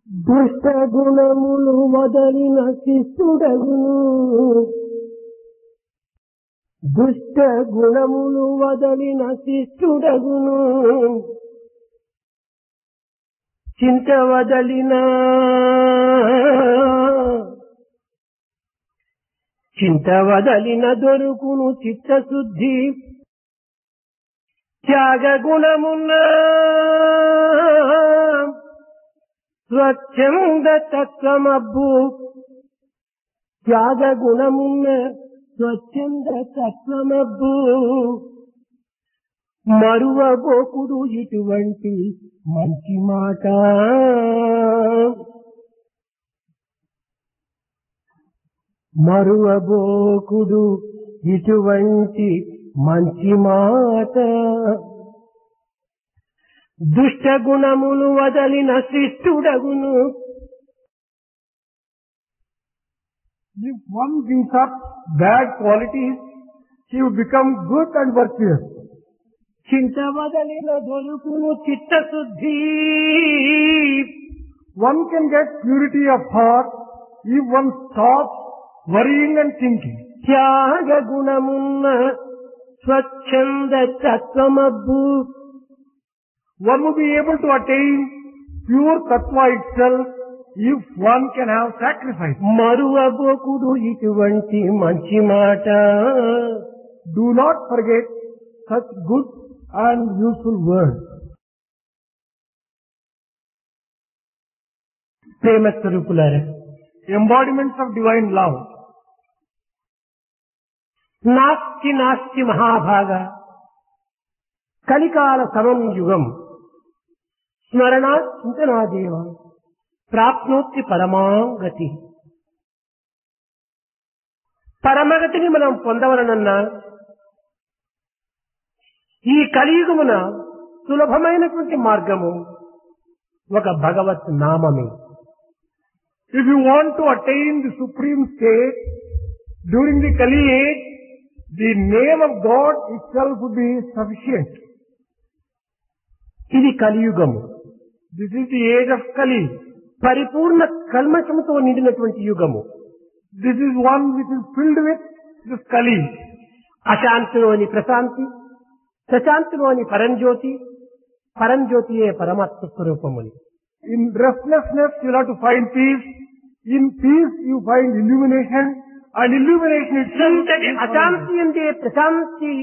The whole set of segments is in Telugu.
దుష్ట గుణములు వదలిన శిష్యుడగును. దుష్ట గుణములు వదలిన శిష్యుడగును. చింత వదలిన దొరుకును చిత్తశుద్ధి. త్యాగ గుణమున్న స్వచ్ఛంద తత్వమబ్బు. త్యాగ గుణమున్న స్వచ్ఛంద తత్వమబ్బు. మరువబోకుడు ఇటువంటి మంచి మాట. మరువబోకుడు ఇటువంటి మంచి మాట. దుష్ట గుణములు వదలిన శిష్టుడగును. If one gives up bad qualities, he will become good and virtuous. చింత వదలిన దొరుకును చిత్తశుద్ధి. One can get purity of heart if one stops worrying and thinking. త్యాగ గుణమున్న స్వచ్ఛంద తత్వమబ్బు. One will be able to attain pure tattva itself if one can have sacrifice. మరువబోకుడు ఇటువంటి మంచి మాట. Do not forget such good and useful words. ప్రేమ స్వరూపులారా, Embodiments of divine love. నాస్తి నాస్తి మహాభాగ కలికాల సమం యుగం. స్మరణా చింతనాదేవ ప్రాప్నోత్తి పరమాగతి. పరమగతిని మనం పొందవలనన్నా ఈ కలియుగమున సులభమైనటువంటి మార్గము ఒక భగవత్ నామమే. If you want to attain the supreme state during the Kali age, the name of God itself would be sufficient. ఇది కలియుగము. This is the age of Kali. పరిపూర్ణ కల్మషముతో నిండినటువంటి యుగము. This is one which is filled with this Kali. అశాంతిలోని Prashanti, ప్రశాంతిలోని పరంజ్యోతి, పరంజ్యోతియే పరమాత్మ స్వరూపముని. In restlessness you have to find peace. In peace you find illumination. And illumination itself is అశాంతి ఎందే ప్రశాంతి,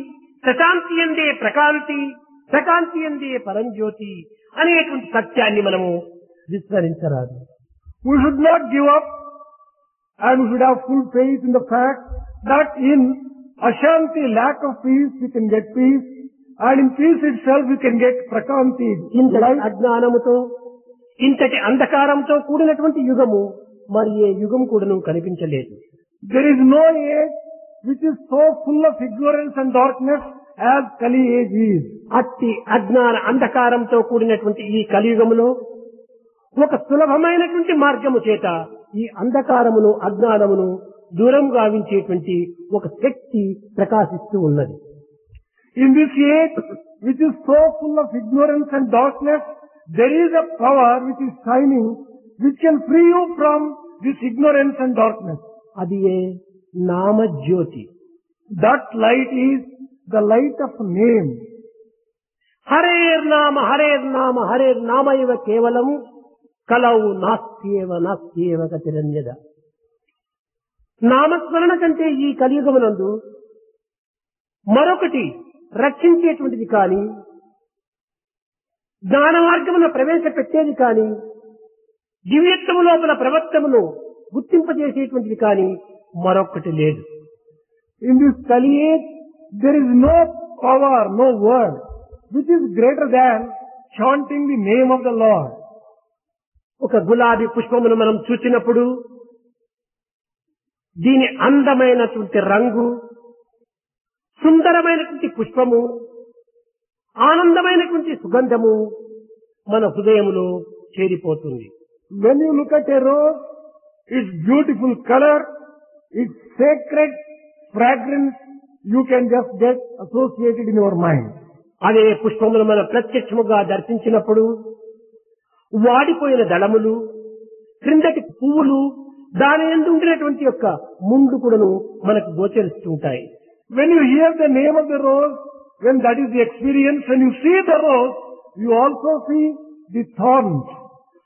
ప్రశాంతి ఎందే ప్రకాంతి, ప్రకాంతి ఎందే పరంజ్యోతి అనేటువంటి సత్యాన్ని మనము విస్మరించరాదు. We should not give up, and we should have full faith in the fact that in Ashanti, lack of peace, we can get peace, and in peace itself we can get prakanti. ఇంతటి అజ్ఞానముతో, ఇంతటి అంధకారంతో కూడినటువంటి యుగము మరి ఏ యుగం కూడాను కనిపించలేదు. There is no age which is so full of ignorance and darkness as Kali age is. అట్టి అజ్ఞాన అంధకారంతో కూడినటువంటి ఈ కలియుగములో ఒక సులభమైనటువంటి మార్గము చేత ఈ అంధకారమును, అజ్ఞానమును దూరం గావించేటువంటి ఒక శక్తి ప్రకాశిస్తూ ఉన్నది. In this age which is so full of ignorance and darkness, there is a power which is shining, which can free you from this ignorance and darkness. అది ఏ నామజ్యోతి. That light is the light of name. హరేర్నామ హరేర్నామ హరేర్నామ ఇవ కేవలం కలౌ నాస్త్యేవ నాస్త్యేవ గతిరన్యద. నామస్మరణ కంటే ఈ కలియుగమునందు మరొకటి రక్షించేటువంటిది కానీ, జ్ఞాన మార్గమును ప్రవేశపెట్టేది కానీ, దివ్యత్వము లోపల ప్రవర్తనను గుర్తింపజేసేటువంటిది కానీ మరొకటి లేదు. In this Kali age, there is no power, no word which is greater than chanting the name of the Lord. ఒక గులాబీ పుష్పమును మనం చూసినప్పుడు దీని అందమైనటువంటి రంగు, సుందరమైనటువంటి పుష్పము, ఆనందమైనటువంటి సుగంధము మన హృదయములో చేరిపోతుంది. When you look at a rose, its beautiful color, its sacred fragrance, you can just get associated in your mind. అదే పుష్పములు మనం ప్రత్యక్షముగా దర్శించినప్పుడు వాడిపోయిన దళములు, క్రిందటి పువ్వులు దాని యందు ఉండినటువంటి యొక్క ముండ్లు కూడాను మనకు గోచరిస్తూ ఉంటాయి. When you hear the name of the rose, when that is the experience, when you see the rose, you also see the thorns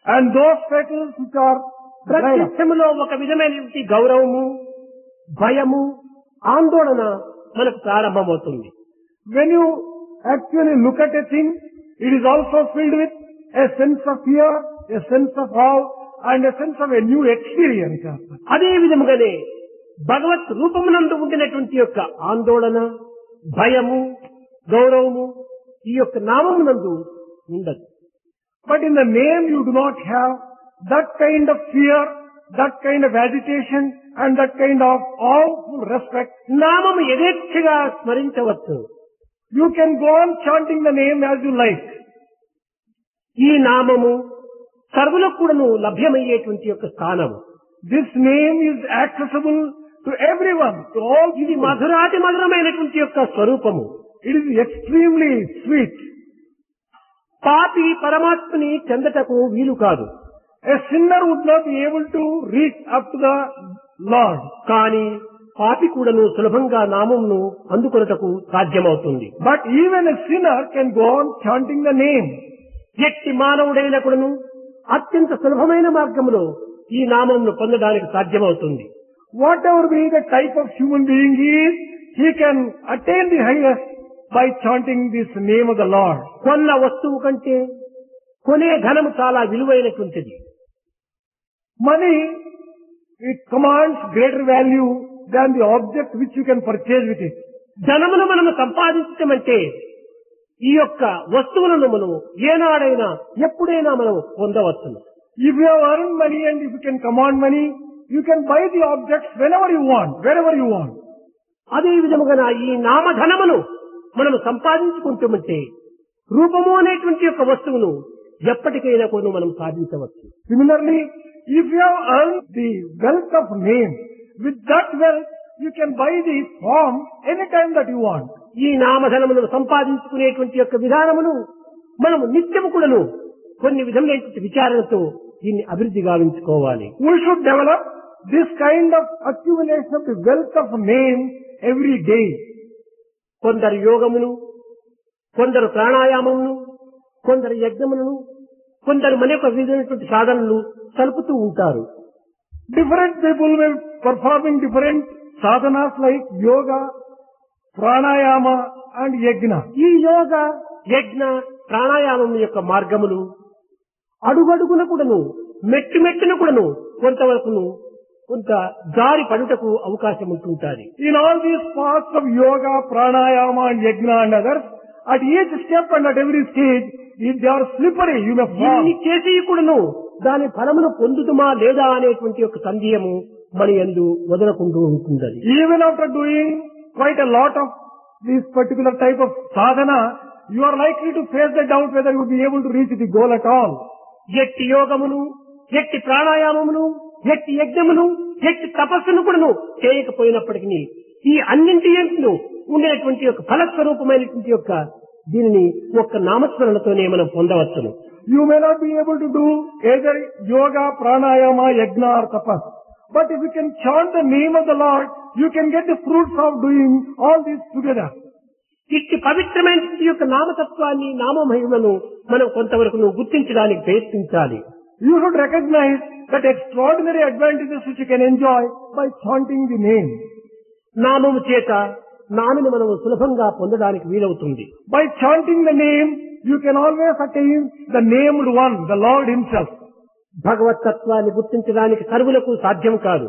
and those petals which are dried up. ప్రత్యక్షములో ఒక విధమైనటువంటి గౌరవము, భయము, ఆందోళన మనకు ప్రారంభమవుతుంది. When you actually look at a thing, it is also filled with a sense of fear, a sense of awe, and a sense of a new experience. అదే విధముగానే భగవత్ రూపమునందు ఉండినటువంటి యొక్క ఆందోళన, భయము, గౌరవము ఈ యొక్క నామమునందు ఉండదు. But in the name you do not have that kind of fear, that kind of agitation, and that kind of awful respect. నామము యథేచ్ఛగా స్మరించవచ్చు. You can go on chanting the name as you like. ఈ నామము సర్వులకు కూడాను లభ్యమయ్యేటువంటి యొక్క స్థానము. This name is accessible to everyone, to all. ఇది మధురాతి మధురమైనటువంటి యొక్క స్వరూపము. It is extremely sweet. పాపి పరమాత్మని చెందటకు వీలు కాదు. A sinner would not be able to reach up to the Lord. కానీ పాపి కూడాను సులభంగా నామమును అందుకొనుటకు సాధ్యమవుతుంది. But even a sinner can go on chanting the name. ఎట్టి మానవుడైన కూడాను అత్యంత సులభమైన మార్గములో ఈ నామమును పొందడానికి సాధ్యమవుతుంది. Whatever be the type of human being he is, he can attain the highest by chanting this name of the Lord. కొన్న వస్తువు కంటే కొనే ధనము చాలా విలువైనటువంటిది. Money, it commands greater value than the object which you can purchase with it. ధనమును మనము సంపాదించటమంటే ఈ యొక్క వస్తువులను మనం ఏనాడైనా ఎప్పుడైనా మనం పొందవచ్చు. If you have earned money and if you can command money, you can buy the objects whenever you want, wherever you want. అదే విధముగా ఈ నామధనమును మనం సంపాదించుకుంటామంటే రూపము అనేటువంటి యొక్క వస్తువును ఎప్పటికైనా కొన్ని మనం సాధించవచ్చు. Similarly, if you have earned the wealth of name, with that wealth you can buy the form anytime that you want. ఈ నామధనమును సంపాదించుకునేటువంటి యొక్క విధానమును మనము నిత్యము కూడాను కొన్ని విధములైనటువంటి విచారణతో దీన్ని అభివృద్ధి గావించుకోవాలి. We should develop this kind of accumulation of the wealth of name every day. కొందరు యోగమును, కొందరు ప్రాణాయామమును, కొందరు యజ్ఞములను, కొందరు మన యొక్క విధమైనటువంటి సాధనలు సలుపుతూ ఉంటారు. Different people will performing different sadhanas like yoga, pranayama and yajna. ఈ యోగ, యజ్ఞ, ప్రాణాయామం యొక్క మార్గములు అడుగడుగున కూడాను మెట్టు మెట్టున కూడాను కొంతవరకును కొంత దారి పడుటకు అవకాశం ఉంటుంటారు. In all these paths of yoga, pranayama and yajna and others, at each step and at every stage, if they are slippery, you may fall. ఇన్ని చేసి కూడాను దాని ఫలమును పొందుతుమా లేదా అనేటువంటి ఒక సందేహము మన యందు వదలకుండా ఉంటుంది. Even after doing quite a lot of this particular type of sadhana, you are likely to face the doubt whether you will be able to reach the goal at all. ఎట్టి యోగమును, ఎట్టి ప్రాణాయామమును, ఎట్టి యజ్ఞమును, ఎట్టి తపస్సును కూడాను చేయకపోయినప్పటికీ ఈ అన్నింటి ఎందు ఉండేటువంటి యొక్క ఫలస్వరూపమైనటువంటి యొక్క దీనిని ఒక్క నామస్మరణతోనే మనం పొందవచ్చును. You may not be able to do either yoga, pranayama, yajna or tapas. But if you can chant the name of the Lord, you can get the fruits of doing all these together. ఇట్టి పవిత్రమైనటువంటి యొక్క నామతత్వాన్ని, నామమహిమను మనం కొంతవరకు గుర్తించడానికి ప్రయత్నించాలి. You should recognize that extraordinary advantages which you can enjoy by chanting the name. నామము చేత నామిని మనము సులభంగా పొందడానికి వీలవుతుంది. By chanting the name, you can always attain the named one, the Lord himself. భగవత్ తత్వాన్ని గుర్తించడానికి సర్వులకు సాధ్యం కాదు.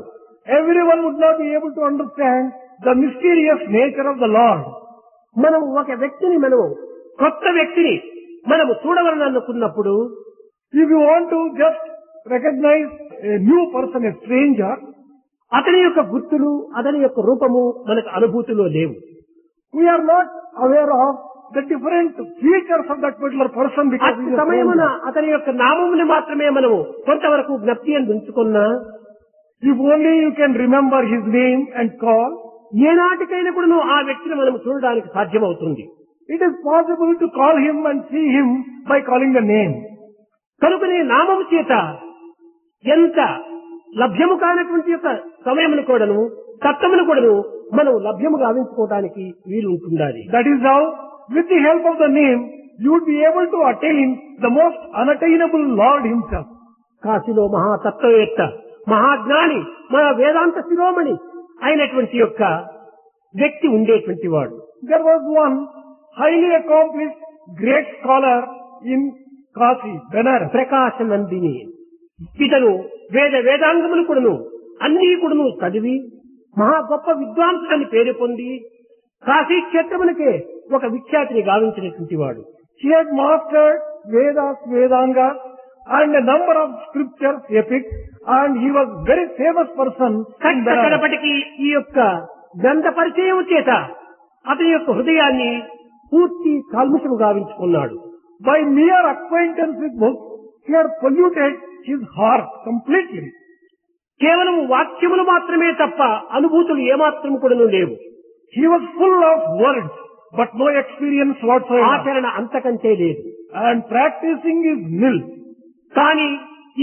Everyone would not be able to understand the mysterious nature of the Lord. మనం ఒక వ్యక్తిని, మనము కొత్త వ్యక్తిని మనము చూడవలని అనుకున్నప్పుడు, if you want to just recognize a new person, a stranger, అతని యొక్క గుర్తులు, అతని యొక్క రూపము మనకు అనుభూతిలో లేవు. we are not aware of the different features of that particular person because అతి సమయమున అతని యొక్క నామముని మాత్రమే మనము కొంతవరకు జ్ఞప్తి అని ఉంచుకున్నా, if only you can remember his name and call, ఏనాటికైనా కూడా ఆ వ్యక్తిని మనం చూడడానికి సాధ్యమవుతుంది. it is possible to call him and see him by calling the name. కనుకనే నామము చేత ఎంత లభ్యము కానటువంటి యొక్క సమయమును కూడాను తత్వమును కూడాను మనం లభ్యము గావించుకోవడానికి వీలు ఉంటుండాలి. That is how, with the help of the name, you would be able to attain the most unattainable Lord Himself. కాశీలో మహాతత్వవేత్త, మహాజ్ఞాని, మన వేదాంత శిరోమణి అయినటువంటి యొక్క వ్యక్తి ఉండేటువంటి వాడు. There was one highly accomplished great scholar in Kashi, Benares. ప్రకాశ నందిని. ఇతను వేదాంగములు కూడాను అన్ని కూడాను చదివి మహా గొప్ప విద్వాంసుడని పేరు పొంది కాశీ క్షేత్రమునికే ఒక విఖ్యాతిని గావించినటువంటి వాడు. He had mastered Vedas, Vedangas and a number of scriptures, epics, and he was very famous person in Benares. కడపటికి ఈ యొక్క గ్రంథ పరిచయం చేత అతని యొక్క హృదయాన్ని పూర్తి కల్ముషము గావించుకున్నాడు. By mere acquaintance with books, he had polluted his heart completely. కేవలం వాక్యములు మాత్రమే తప్ప అనుభూతులు ఏమాత్రం కూడా లేవు. He was full of words, but no experience whatsoever. ఆచరణ అంతకంటే లేదు. And practicing is nil. కానీ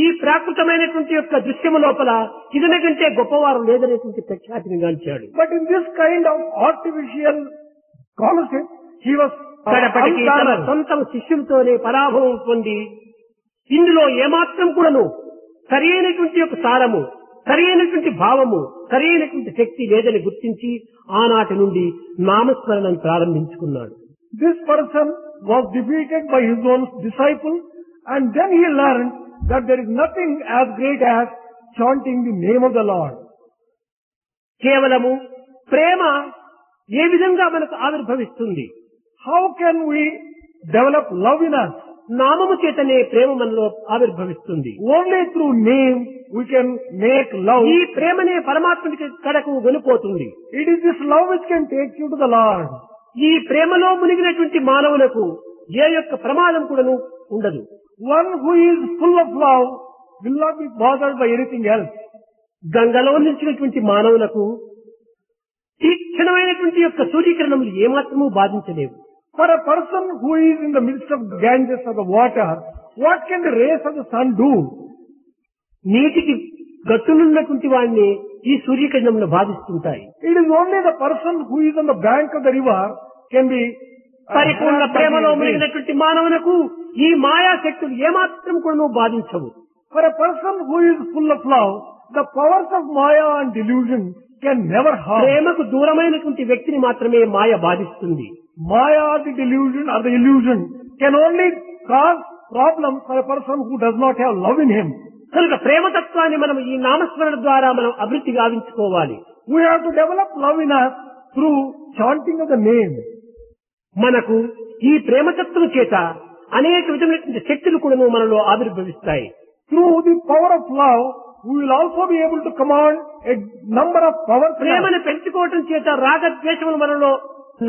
ఈ ప్రాకృతమైనటువంటి యొక్క దృశ్యము లోపల ఇతని కంటే గొప్పవారు లేదనేటువంటి ప్రఖ్యాతిని గాంచాడు. But in this kind of artificial concept, he was కడపటికి తన సొంత శిష్యులతోనే పరాభవం పొంది ఇందులో ఏమాత్రం కూడాను సరి అయినటువంటి యొక్క సారము, సరి అయినటువంటి భావము, సరి అయినటువంటి శక్తి లేదని గుర్తించి ఆనాటి నుండి నామస్మరణను ప్రారంభించుకున్నాడు. This person was defeated by his own disciple, and then he learned that there is nothing as great as chanting the name of the Lord. కేవలము ప్రేమ ఏ విధంగా మనకు ఆవిర్భవిస్తుంది? How can we develop love in us? నామము చేతనే ప్రేమ మనలో ఆవిర్భవిస్తుంది. Only through name we can make love. ఈ ప్రేమనే పరమాత్ముడికి కడకు గొనిపోతుంది. It is this love which can take you to the Lord. ఈ ప్రేమలో మునిగినటువంటి మానవులకు ఏ యొక్క ప్రమాదం కూడాను ఉండదు. One who is full of love will not be bothered by anything else. గంగలో నిలిచినటువంటి మానవులకు తీక్షణమైనటువంటి యొక్క సూర్యకిరణములు ఏమాత్రమూ బాధించలేవు. For a person who is in the midst of Ganges or the water, what can the rays of the sun do? నీటికి గట్టునున్నటువంటి వాడిని ఈ సూర్యకిరణములు బాధిస్తుంటాయి. It is only the person who is on the bank of the river can be పరిపూర్ణ ప్రేమలో మునిగినటువంటి మానవులకు ఈ మాయా శక్తులు ఏమాత్రం కూడా బాధించవు. For a person who is full of love, the powers of Maya and delusion can never harm. ప్రేమకు దూరమైనటువంటి వ్యక్తిని మాత్రమే మాయ బాధిస్తుంది. Maya or the delusion or the illusion can only cause problems for a person who does not have love in him. కనుక ప్రేమతత్వాన్ని మనం ఈ నామస్మరణ ద్వారా మనం అభివృద్ధి గావించుకోవాలి. We have to develop love in us through chanting of the name. మనకు ఈ ప్రేమతత్వం చేత అనేక విధమైనటువంటి శక్తులు కూడా మనలో ఆవిర్భవిస్తాయి. Through the power of love, we will also be able to command a number of powers. ప్రేమను పెంచుకోవటం చేత రాగద్వేషములు మనలో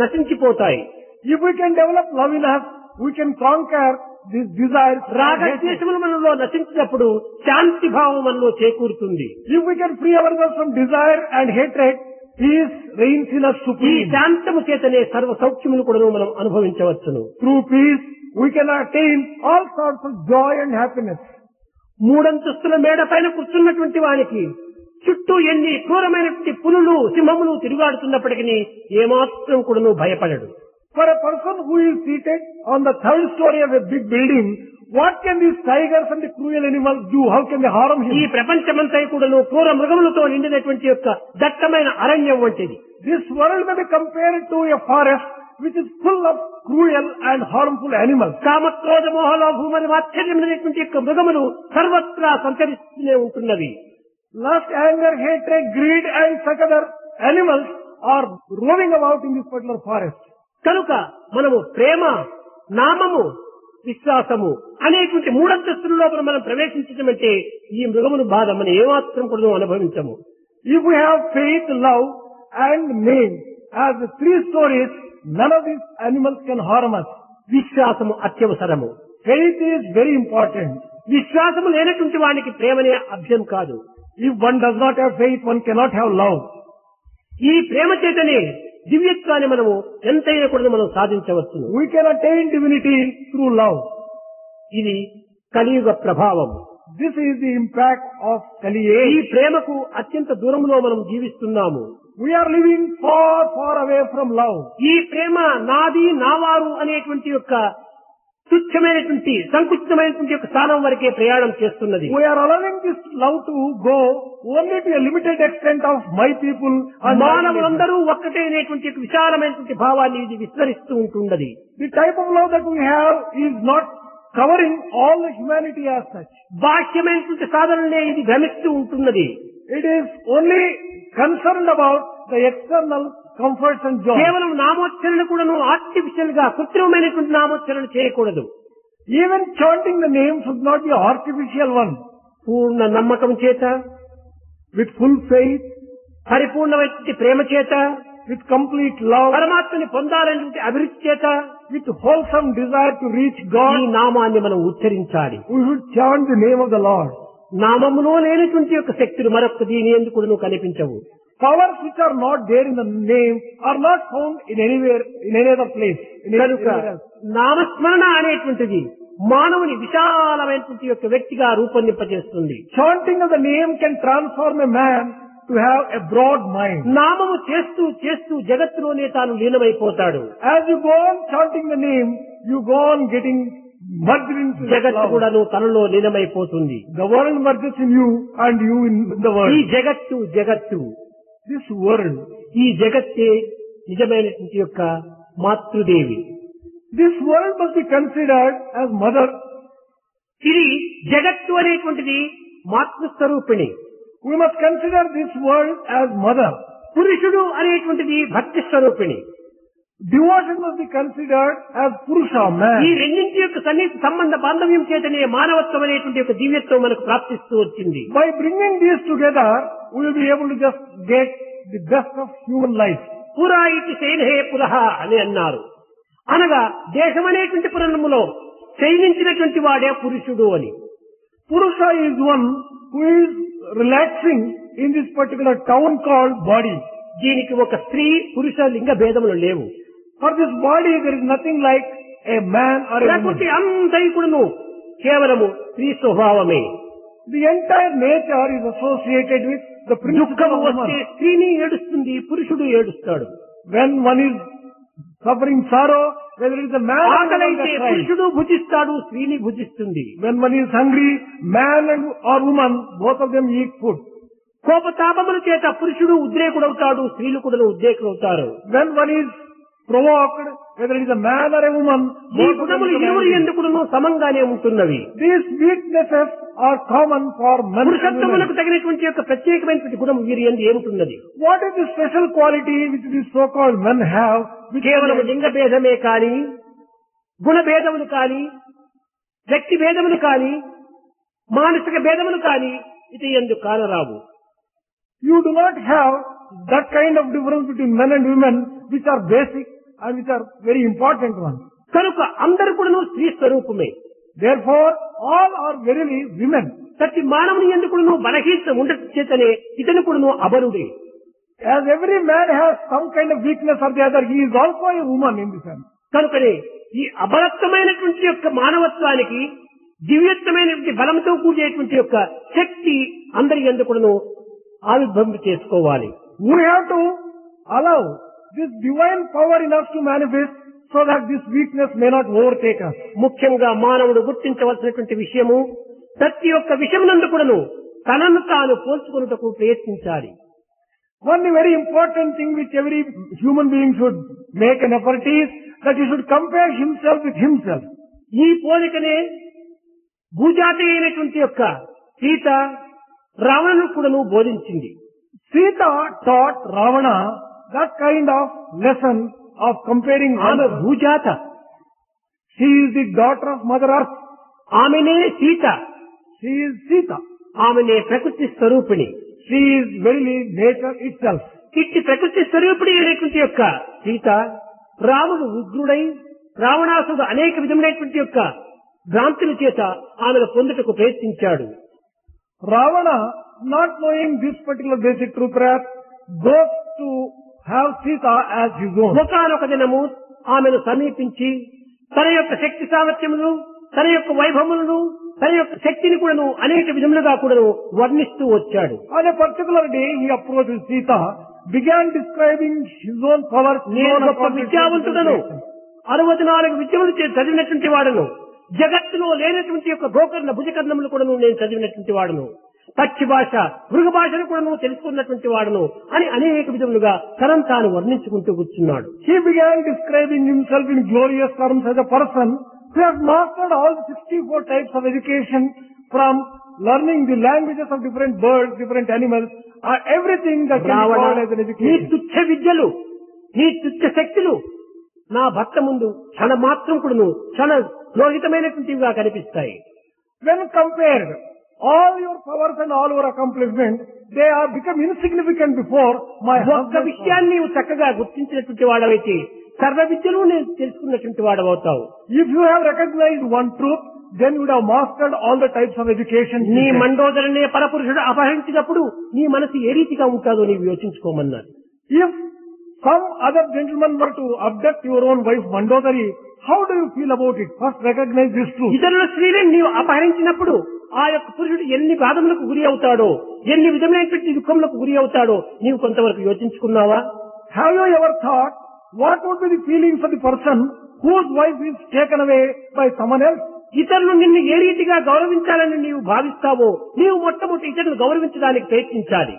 నశించిపోతాయి. If we can develop love in us, we can conquer these desires. రాగద్వేషములు మనలో నశించినప్పుడు శాంతి భావం మనలో చేకూరుతుంది. If we can free ourselves from desire and hatred, peace reigns in us ఈ supreme. శాంతము చేతనే సర్వ సౌఖ్యములు కూడా మనం అనుభవించవచ్చును. Through peace, we can attain all sorts of joy and happiness. మూడంతస్తుల మేడ పైన కూర్చున్నటువంటి వానికి చుట్టూ ఎన్ని క్రూరమైనటువంటి పులులు, సింహములు తిరుగాడుతున్నప్పటికీ ఏమాత్రం కూడా భయపడడు. For a person who is seated on the third story of a big building, what can these tigers and the cruel animals do? How can they harm ఈ him? ప్రపంచమంతా కూడాను క్రూర మృగములతో నిండినటువంటి యొక్క దట్టమైన అరణ్యం వంటిది. This world may be compared to a forest which is full of cruel and harmful animals. కామక్రోధ మోహల భూమని ఆశ్చర్యమైనటువంటి యొక్క మృగములు సర్వత్రా సంచరిస్తూనే ఉంటున్నవి. Lust, anger, hatred, greed and such other animals are roaming about in this particular forest. కనుక మనము ప్రేమ, నామము, విశ్వాసము అనేటువంటి మూడంతస్తుల లోపల మనం ప్రవేశించటమంటే ఈ మృగమును బాధ మనం ఏమాత్రం కూడా అనుభవించము. If we have faith, love and name as the three stories, none of these animals can harm us. విశ్వాసము అత్యవసరము. Faith is very important. విశ్వాసము లేనటువంటి వానికి ప్రేమనే అభ్యం కాదు. If one does not have faith, one cannot have love. ఈ ప్రేమ చేతనే దివ్యత్వాన్ని మనము ఎంతైనా కూడా మనం సాధించవచ్చును. We can attain divinity through love. ఇది కలియుగ ప్రభావం. This is the impact of Kali ఈ age. ప్రేమకు అత్యంత దూరంలో మనం జీవిస్తున్నాము. We are living far, far away from love. ఈ ప్రేమ నాది నావారు అనేటువంటి యొక్క తుచ్చమైనటువంటి సంకుచితమైనటువంటి యొక్క స్థానం వరకే ప్రయాణం చేస్తున్నది. We are allowing this love to go only to a limited extent of my people and my nation. మానవులందరూ ఒక్కటే అనేటువంటి యొక్క విశాలమైనటువంటి భావాన్ని ఇది విస్తరిస్తూ ఉంటున్నది. The type of love that we have is not covering all the humanity as such. బాహ్యమైనటువంటి సాధనలే ఇది భ్రమిస్తూ ఉంటున్నది. It is only concerned about the external comforts and joy. కేవలం నామోచ్చరణ కూడాను ఆర్టిఫిషియల్ గా కృత్రిమమైనటువంటి నామోచ్చరణ చేయకూడదు. Even chanting the name should not be artificial one. పూర్ణ నమ్మకం చేత, With full faith, పరిపూర్ణమైనటువంటి ప్రేమ చేత, with complete love, పరమాత్మని పొందాలనేటువంటి అభిరుచి చేత with wholesome desire to reach ఈ God, నామాన్ని మనం ఉచ్చరించాలి. we should chant the name of the Lord. నామములో లేనటువంటి యొక్క శక్తులు మరొక దీని ఎందుకు నువ్వు కనిపించవు. Powers which are not there in the name are not found in anywhere, in any other place. కనుక నామస్మరణ అనేటువంటిది మానవుని విశాలమైనటువంటి యొక్క వ్యక్తిగా రూపొందింపజేస్తుంది. Chanting of the name can transform a man to have a broad mind. నామము చేస్తూ చేస్తూ జగత్తులోనే తాను లీనమైపోతాడు. As you go on chanting the name, you go on getting merged into the జగత్తు cloud. కూడాను తనలో లీనమైపోతుంది. The world merges in you and you in the ఈ world. జగత్తు This world, ఈ జగత్తే నిజమైనటువంటి యొక్క మాతృదేవి. this world must be considered as mother. ఇది జగత్తు అనేటువంటిది మాతృస్వరూపిణి. We must consider this world as mother. పురుషుడు అనేటువంటిది భక్తి స్వరూపిణి. Devotion must be considered as Purusha, ఈ man. రెండింటి యొక్క సన్నిహిత సంబంధ బాంధవ్యం చేతనే మానవత్వం అనేటువంటి యొక్క దివ్యత్వం మనకు ప్రాప్తిస్తూ వచ్చింది. By bringing these together, we will be able to just get the best of human life. పురా ఇతి శైనే పురః అని అన్నారు. అనగా దేశం అనేటువంటి పురణములో శయనించినటువంటి వాడే పురుషుడు అని. Purusha is one who is relaxing in this particular town called body. దీనికి ఒక స్త్రీ పురుష లింగ భేదములు లేవు. For this body, there is nothing like a man or a ప్రకృతి woman. అంతైకుడును కేవలము స్త్రీ స్వభావమే. The entire nature is associated with the principle దుఃఖము of వస్తే woman. స్త్రీని ఏడుస్తుంది, పురుషుడు ఏడుస్తాడు. When one is suffering sorrow, whether it is a man or a woman ఆకలైతే that cries. పురుషుడు భుజిస్తాడు, స్త్రీని భుజిస్తుంది. When one is hungry, man or woman, both of them eat food. కోపతాపముల చేత పురుషుడు ఉద్రేకుడవుతాడు, స్త్రీలు కూడా ఉద్రేకుడవుతారు. When one is provoked, whether it is a man or a woman, ఈ both of them గుణములు become ఇరువురు angry. ఎందుకును సమంగానే ఉంటున్నవి. These weaknesses are common for men and పురుషత్వములకు women. తగినటువంటి యొక్క ప్రత్యేకమైనటువంటి గుణం వీరి యందు ఏముంటున్నది? What is the special quality which these so-called men have? Which కేవలం లింగ భేదమే కాని, గుణ భేదములు కాని, వ్యక్తి భేదములు కాని, మానసిక భేదములు కాని ఇది ఎందుకు కానరావు. you do not have that kind of difference between men and women which are basic and which are very important ones. కనుక అందరు కూడా స్త్రీ స్వరూపమే. Therefore, all are verily women. ప్రతి మానవుని ఎందుకును బలహీనత ఉండటం చేతనే ఇతను కూడా అబరుడే. As every man has some kind of weakness or the other, he is also a woman in this sense. కనుకనే ఈ అబలత్వమైనటువంటి యొక్క మానవత్వానికి దివ్యత్వమైనటువంటి బలంతో కూడినటువంటి యొక్క శక్తి అందరి ఎందుకును ఆవిర్భవం చేసుకోవాలి. We have to allow this divine power in us to manifest so that this weakness may not overtake us. ముఖ్యంగా మానవుడు గుర్తించవలసినటువంటి విషయము ప్రతి ఒక్క విషయమునందు కూడాను తనను తాను పోల్చుకున్నటకు ప్రయత్నించాలి. One very important thing which every human being should make an effort is that he should compare himself with himself. ఈ పోలికనే భూజాతి అయినటువంటి యొక్క సీత రావణుడు కూడాను బోధించింది. Sita taught Ravana that kind of lesson of comparing ఆమె oneself. భూజాత, She is the daughter of Mother Earth. ఆమెనే సీత, She is Sita. ఆమెనే ప్రకృతి స్వరూపిణి. She is verily nature itself. ఇట్టి ప్రకృతి స్వరూపిణి అయినటువంటి యొక్క సీత రాముడు ఉగ్రుడై రావణాసుడు అనేక విధములైనటువంటి యొక్క భ్రాంతుల చేత ఆమెను పొందుటకు ప్రయత్నించాడు. Ravana, not knowing this particular basic truth, perhaps goes to have Sita as his own. ఒకనొక దినము ఆమెను సమీపించి తన యొక్క శక్తి సామర్థ్యములు, తన యొక్క వైభవములను, తన యొక్క శక్తిని కూడాను అనేక విధములుగా కూడాను వర్ణిస్తూ వచ్చాడు. On a particular day, he approached Sita, began describing his own powers. నేను గొప్ప విద్యావంతుడను, 64 విద్యలు చదివినటువంటి వాడను, జగత్తులో లేనటువంటి యొక్క గోకర్ణ భుజకర్ణములు కూడాను నేను చదివినటువంటి వాడను, పక్షి భాష మృగ భాషను కూడాను తెలుసుకున్నటువంటి వాడను అని అనేక విధములుగా తనను తాను వర్ణించుకుంటూ కూర్చున్నాడు. He began describing himself in glorious terms as a person who has mastered all the 64 types of education, from learning the languages of different birds, different animals, everything that can be called as an నీ education. తుచ్చ విద్యలు, నీ తుచ్చ శక్తులు నా భర్త ముందు క్షణ మాత్రం కూడాను క్షణ లోహితమైనటువంటివిగా కనిపిస్తాయి. When compared, all your powers and all your accomplishments, they are become insignificant before my ఒక్క husband's విషయాన్ని నీవు చక్కగా గుర్తించినటువంటి వాడవైతే సర్వ విద్యలు నేను తెలుసుకున్నటువంటి వాడవవుతావు. If you have recognized one truth, then you would have mastered all the types of education. నీ మండోదరనే పరపురుషుడు అపహరించినప్పుడు నీ మనసు ఏ రీతిగా ఉంటుందో నీవు యోచించుకోమన్నారు. If some other gentleman were to abduct your own wife Mandodari, how do you feel about it? First recognize this truth. ఇతరుల స్త్రీలను నీవు అపహరించినప్పుడు ఆ యొక్క పురుషుడు ఎన్ని బాధములకు గురి అవుతాడో, ఎన్ని విధమైనటువంటి దుఃఖములకు గురి అవుతాడో నీవు కొంతవరకు యోచించుకున్నావా? Have you ever thought what would be the feelings of the person whose wife is taken away by someone else? ఇతరులు నిన్ను ఏ రీతిగా గౌరవించాలని నీవు భావిస్తావో నీవు మొట్టమొదటి ఇతరులు గౌరవించడానికి ప్రయత్నించాలి.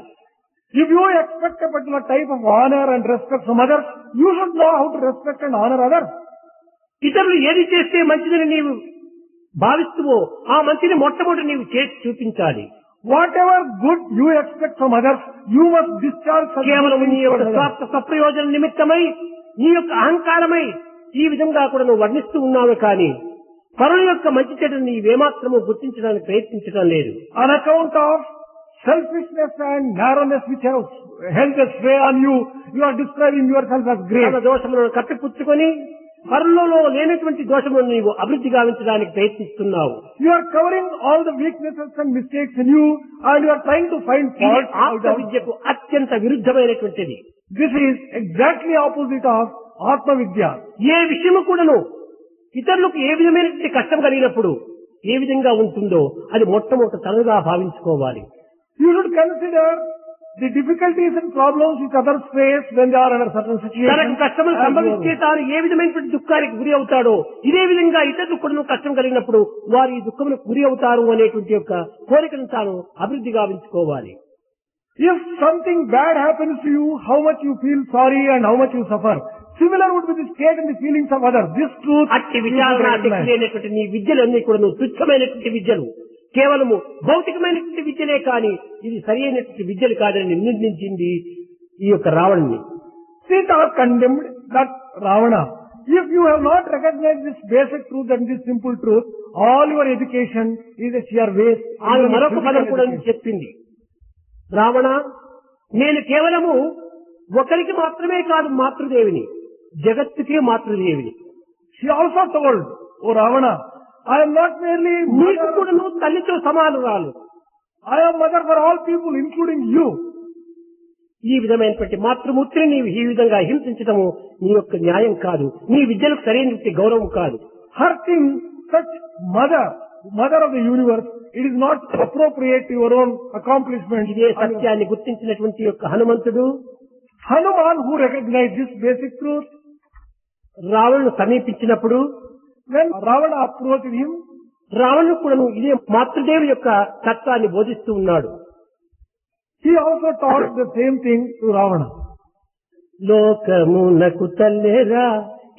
If you expect a particular type of honor and respect from others, you should know how to respect and honor others. ఇతరులు ఏది చేస్తే మంచిదని నీవు భావిస్తువో ఆ మంచిని మొట్టమొదటి నీవు చేసి చూపించాలి. Whatever good you expect from others, you must discharge such కేవలం నీ యొక్క things. స్వార్థ సప్రయోజన నిమిత్తమై నీ యొక్క అహంకారమై ఈ విధంగా కూడా నువ్వు వర్ణిస్తూ ఉన్నావు కానీ పరుల యొక్క మంచి చెడుని నీవేమాత్రము గుర్తించడానికి ప్రయత్నించడం లేదు. On account of selfishness and narrowness which have held a sway on you, you are describing yourself as great. తన దోషములను కప్పిపుచ్చుకొని పరులలో లేనటువంటి దోషములను నీవు అభివృద్ధి గావించడానికి ప్రయత్నిస్తున్నావు. You are covering all the weaknesses and mistakes in you, and you are trying to find ఇది faults out ఆత్మ of. విద్యకు అత్యంత విరుద్ధమైనటువంటిది. This is exactly opposite of Atma Vidya. ఏ విషయము కూడాను ఇతరులకు ఏ విధమైనటువంటి కష్టం కలిగినప్పుడు ఏ విధంగా ఉంటుందో అది మొట్టమొదటి తనగా భావించుకోవాలి. You should consider the difficulties and problems which others face when they are under certain తనకు situations. కష్టములు సంభవిస్తే తాను ఏ విధమైనటువంటి దుఃఖానికి గురి అవుతాడో ఇదే విధంగా ఇతరులకు కూడా కష్టం కలిగినప్పుడు వారు ఈ దుఃఖములకు గురి అవుతారు అనేటువంటి యొక్క కోరికను తాను అభివృద్ధి గావించుకోవాలి. If something bad happens to you, how much you feel sorry and how much you suffer. Similar would be the state and the feelings of others. This truth అట్టి you should విచారణ శక్తి recognize. లేనటువంటి నీ విద్యలన్నీ కూడా నువ్వు తుచ్చమైనటువంటి విద్యలు, కేవలము భౌతికమైనటువంటి విద్యలే కానీ ఇది సరి అయినటువంటి విద్యలు కాదని నిందించింది ఈ యొక్క రావణుని. Sita condemned that Ravana. If you have not recognized this basic truth and this simple truth, all your education is a sheer waste. ఆమె Even మరొక physical పదం కూడా education. చెప్పింది. రావణ, నేను కేవలము ఒకరికి మాత్రమే కాదు మాతృదేవిని, జగత్తుకే మాతృదేవిని. She also told, O Ravana, I am not merely నీకు mother, కూడా నువ్వు తల్లితో సమానురాలు. I am mother for all people, including you. ఈ విధమైనటువంటి మాతృమూర్తిని నీవు ఈ విధంగా హింసించటము నీ యొక్క న్యాయం కాదు, నీ విద్యలకు సరైనటువంటి గౌరవం కాదు. Hurting such mother of the universe, it is not appropriate to your own accomplishment. ఇదే సత్యాన్ని గుర్తించినటువంటి యొక్క హనుమంతుడు Hanuman, who recognized this basic truth, రావణును సమీపించినప్పుడు when Ravana approached him, రావణుడు కూడా ఇదే మాతృదేవి యొక్క తత్వాన్ని బోధిస్తూ ఉన్నాడు. he also taught the same thing to Ravana. లోకమునకు తల్లేరా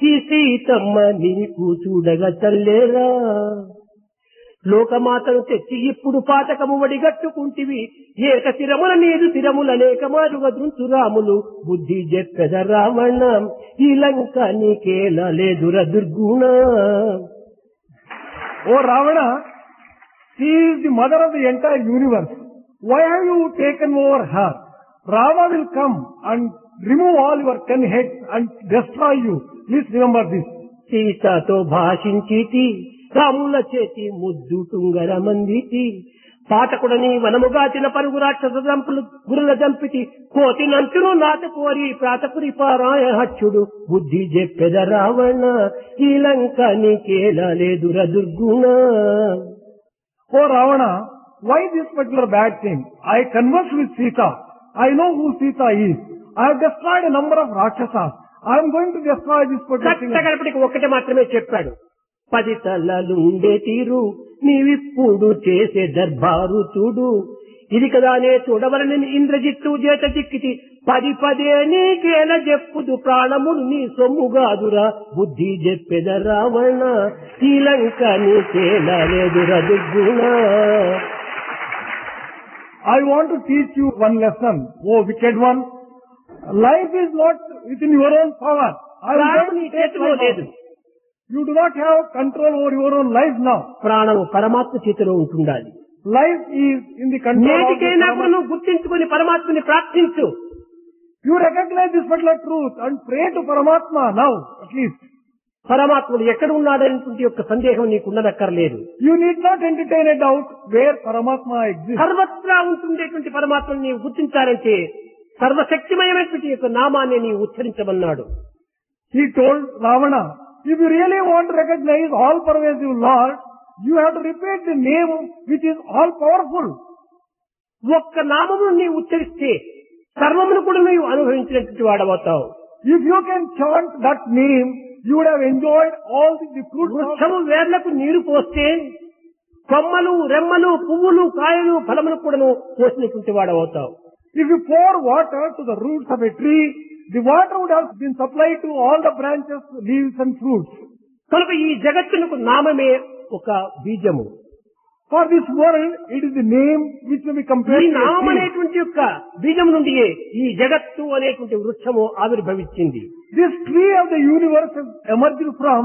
ఈ సీతమ్మ నీకు చూడగా తల్లేరా, లోకమాతను తెచ్చి ఇప్పుడు పాతకము వడిగట్టుకుంటివి, ఏక శిరముల నీదు శిరములనేక మారుగా దృంచురాములు, బుద్ధి చెప్పెద రావణ ఈ లంక నీకేలా లేదుర దుర్గుణ. O Ravana, she is the mother of the entire universe. Why have you taken over her? Rama will come and remove all your 10 heads and destroy you. Please remember this. సీతతో భాషించితి రాముల చేతి ముద్దు టుంగర మందితి, పాఠకుడని వనముగాచిన పరుగు రాక్షస దంపులు గురుల దంపితి, కోతి నంచును నాట కోరి ప్రాతపురి పారాయ హచ్చుడు, బుద్ధి చెప్పెద రావణ ఈ లంక నీకేలా లేదుర దుర్గుణ. Oh Ravana, why this particular bad thing? I conversed with Sita. I know who Sita is. I have destroyed a number of Rakshasas. I am going to destroy this particular thing. కట్టగడపటికి ఒక్కటే మాత్రమే చెప్పాడు. 10 తలలుండే తీరు నీవిప్పుడు చేసే దర్బారు చూడు, ఇది కదానే చూడవలనని ఇంద్రజిత్తు చేత చిక్కితి, 10 నీకేల చెప్పుదు ప్రాణములు నీ సొమ్ముగాదురా, బుద్ధి చెప్పెద రావణ ఈ లంక నీకేలలేదురా దుర్గుణ. I want to teach you one lesson, oh wicked one. Life is not within your own power. ప్రాణం నీ చేతిలో లేదు. You do not have control over your own life now. ప్రాణము పరమాత్మ చేతిలో ఉంటుండాలి. Life is in the control of the నేటికైనా కూడా Paramatma. నువ్వు గుర్తించుకుని పరమాత్మని ప్రార్థించు. You recognize this particular truth and pray to Paramatma now, at least. పరమాత్ముడు ఎక్కడ ఉన్నాడనేటువంటి యొక్క సందేహం నీకు ఉండనక్కర్లేదు. You need not entertain a doubt where Paramatma exists. సర్వత్రా ఉంటుండేటువంటి పరమాత్మను నీవు గుర్తించాలంటే సర్వశక్తిమయమైనటువంటి యొక్క నామాన్ని నీవు ఉచ్చరించమన్నాడు. He told Ravana, if you really want to recognize all pervasive Lord, you have to repeat the name which is all powerful. ఒక్క నామమును నీవు ఉచ్చరిస్తే సర్వమును కూడా నీవు అనుభవించినటువంటి వాడవుతావు. If you can chant that name, you would have enjoyed all the fruits of... వృక్షము వేర్లకు నీరు పోస్తే కొమ్మలు, రెమ్మలు, పువ్వులు, కాయలు, ఫలములు కూడాను పోసినటువంటి వాడవుతావు. If you pour water to the roots of a tree, the water would have been supplied to all the branches, leaves and fruits. కనుక ఈ జగత్తునకు నామమే ఒక బీజము. For this world, it is the name which will be compared ఈ to a నామం tree. అనేటువంటి యొక్క బీజం నుండి ఈ జగత్తు అనేటువంటి వృక్షము ఆవిర్భవించింది. This tree of the universe has emerged from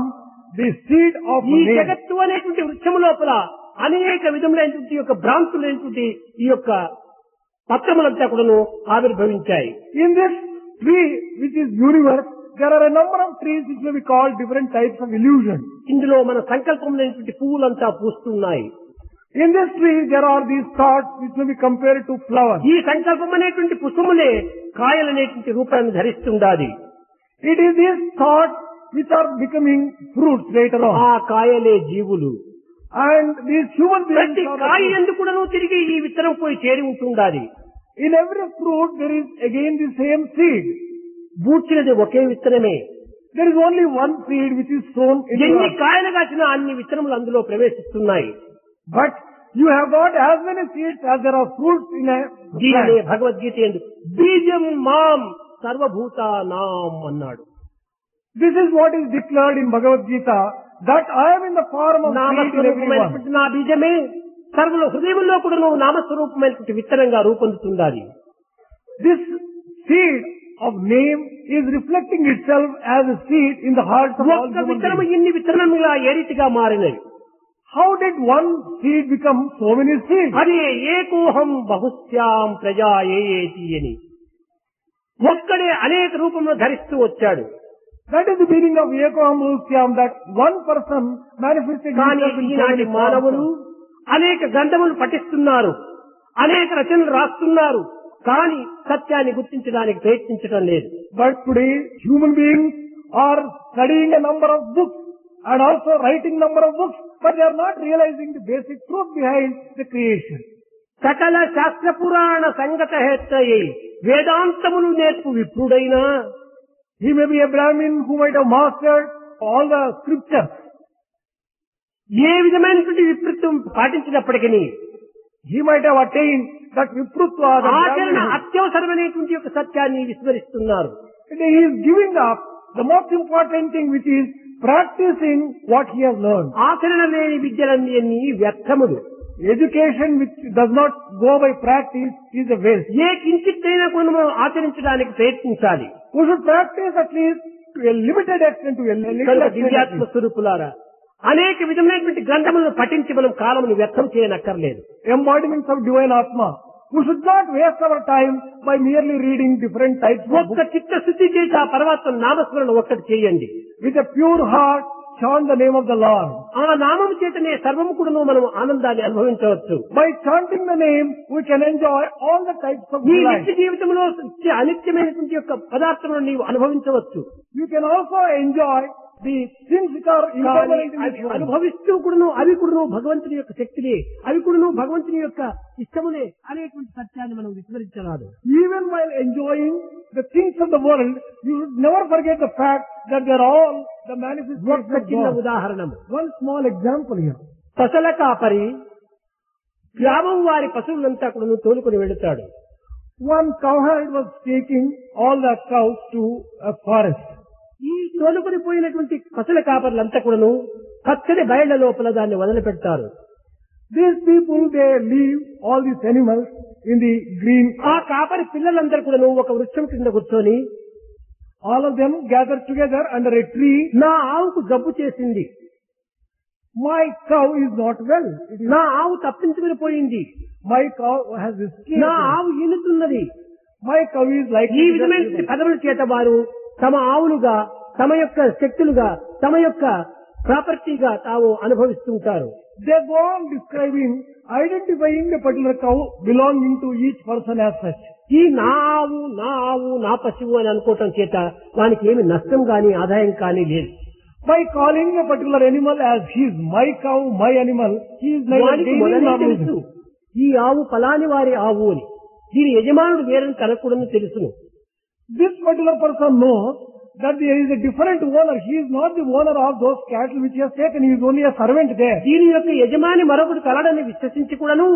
the seed of ఈ name. జగత్తు అనేటువంటి వృక్షము లోపల అనేక విధములైనటువంటి యొక్క భ్రాంతులైనటువంటి ఈ యొక్క పత్రములంతా కూడాను ఆవిర్భవించాయి. In this tree, which is universe, there are a number of trees which may be called different types of illusion. ఇందులో మన సంకల్పములైనటువంటి పువ్వులంతా పూస్తున్నాయి. In this tree, there are these thoughts which may be compared to flowers. ఈ సంకల్పం అనేటువంటి పుష్పములే కాయలనేటువంటి రూపాన్ని ధరిస్తుండాలి. It is these thoughts which are becoming fruits later ఆ on. కాయలే జీవులు. And these human beings ప్రతి are కాయ the fruits. ఎందుకును తిరిగి ఈ విత్తనం పోయి చేరి ఉంటుండాలి. In every fruit, there is again the same seed. బూడ్చినది ఒకే విత్తనమే. There is only one seed which is sown in the ఎన్ని earth. కాయలు కాసినా అన్ని విత్తనములు అందులో ప్రవేశిస్తున్నాయి. But you have got as many seeds as there are fruits in a దీనినే plant. భగవద్గీత ఎందు బీజం మాం సర్వభూతానాం అన్నాడు. This is what is declared in Bhagavad Gita, that I am in the form of seed in everyone. నామస్వరూపమైనటువంటి నా బీజమే సర్వుల హృదయంలో కూడా నువ్వు నామస్వరూపమైనటువంటి విత్తనంగా రూపొందుతుండాలి. This seed of name is reflecting itself as a seed in the hearts of all ఒక్క human విత్తనము beings. ఇన్ని విత్తనముగా ఏ రీతిగా మారినవి. How did one seed become so many seeds? అదే ఏకోహం బహుశ్యాం ప్రజా ఏయేతి అని ఒక్కడే అనేక రూపంలో ధరిస్తూ వచ్చాడు. That is the meaning of Ekohamusyam, that one person manifested కానీ himself in so ఈనాటి many మానవులు forms. అనేక గ్రంథములు పఠిస్తున్నారు, అనేక రచనలు రాస్తున్నారు, కానీ సత్యాన్ని గుర్తించడానికి ప్రయత్నించడం లేదు. But today, human beings are studying a number of books and also writing number of books, but they are not realizing the basic truth behind the creation. సకల శాస్త్ర పురాణ సంగత హేత్తయై వేదాంతములు నేర్పు విప్రుడైనా He may be a Brahmin who might have mastered all the scriptures. ఏ విధమైనటువంటి విపరీతం పాటించినప్పటికీ He might have attained that viprutva, that ఆచరణ Brahmin. అత్యవసరమైనటువంటి యొక్క సత్యాన్ని విస్మరిస్తున్నారు. He is giving up the most important thing, which is practicing what he has learned. ఆచరణ లేని విద్యలన్నీ వ్యర్థములు. Education which does not go by practice is a waste. ఏ కించిత్తైనా కూడా మనం ఆచరించడానికి ప్రయత్నించాలి. We should practice at least to a limited extent, to a little కనుక extent. దివ్యాత్మ స్వరూపులారా అనేక విధమైనటువంటి గ్రంథములను పఠించి మనం కాలమును వ్యర్థం చేయనక్కర్లేదు. Embodiments of divine Atma. We should not waste our time by merely reading different types of ఒక్క books. చిత్తశుద్ధి చేసి ఆ పరమాత్మ నామస్మరణ ఒక్కటి చేయండి. With a pure heart, chant the name of the Lord. ఆ నామము చేతనే సర్వము కూడాను మనం ఆనందాన్ని అనుభవించవచ్చు. By chanting the name, we can enjoy all the types of ఈ delight. నిత్య జీవితంలో అనిత్యమైనటువంటి యొక్క పదార్థములను నీవు అనుభవించవచ్చు. You can also enjoy the things which are impermanent in this world. అనుభవిస్తూ కూడాను అవి కూడాను భగవంతుని యొక్క శక్తిని, అవి కూడాను భగవంతుని యొక్క ఇష్టమునే అనేటువంటి సత్యాన్ని మనం విస్మరించరాదు. Even while enjoying the things of the world, you should never forget the fact that they are all the manifestations ఒక of చిన్న God. ఉదాహరణము, One small example here. పసల కాపరి గ్రామం వారి పశువులంతా కూడాను తోలుకొని వెళుతాడు. One cowherd was taking all the cows to a forest. ఈ తోలుకొని పోయినటువంటి పసల కాపర్లంతా కూడాను పచ్చని బయళ్ల లోపల దాన్ని వదిలిపెడతారు. These people, they leave all these animals in the green. ఆ కాపరి పిల్లలందరూ కూడాను ఒక వృక్షం కింద కూర్చొని, All of them gathered together under a tree. నా ఆవుకు జబ్బు చేసింది, My cow is not well. It is, నా ఆవు తప్పించుకుని పోయింది, my cow has escaped. నా ఆవు ఈనుతున్నది. My cow is like ఈ విధమైన పదవుల చేత వారు తమ ఆవులుగా, తమ యొక్క శక్తులుగా, తమ యొక్క ప్రాపర్టీగా తాము అనుభవిస్తుంటారు. They go on describing, identifying the particular cow belonging to each person as such. ఈ నా ఆవు, నా ఆవు, నా పశువు అని అనుకోవటం చేత వానికి ఏమి నష్టం కానీ ఆదాయం కానీ లేదు. By calling a particular animal as his, my cow, my animal, he is neither వానికి gaining మొదలే nor తెలుసు losing. ఈ ఆవు ఫలాని వారి ఆవు అని, దీని యజమానుడు వేరని కనకూడని తెలుసును. This particular person knows that there is a different owner. He is not the owner of those cattle which he has taken. He is only a servant there. దీని యొక్క యజమాని మరొకటి కలడని విశ్వసించి కూడాను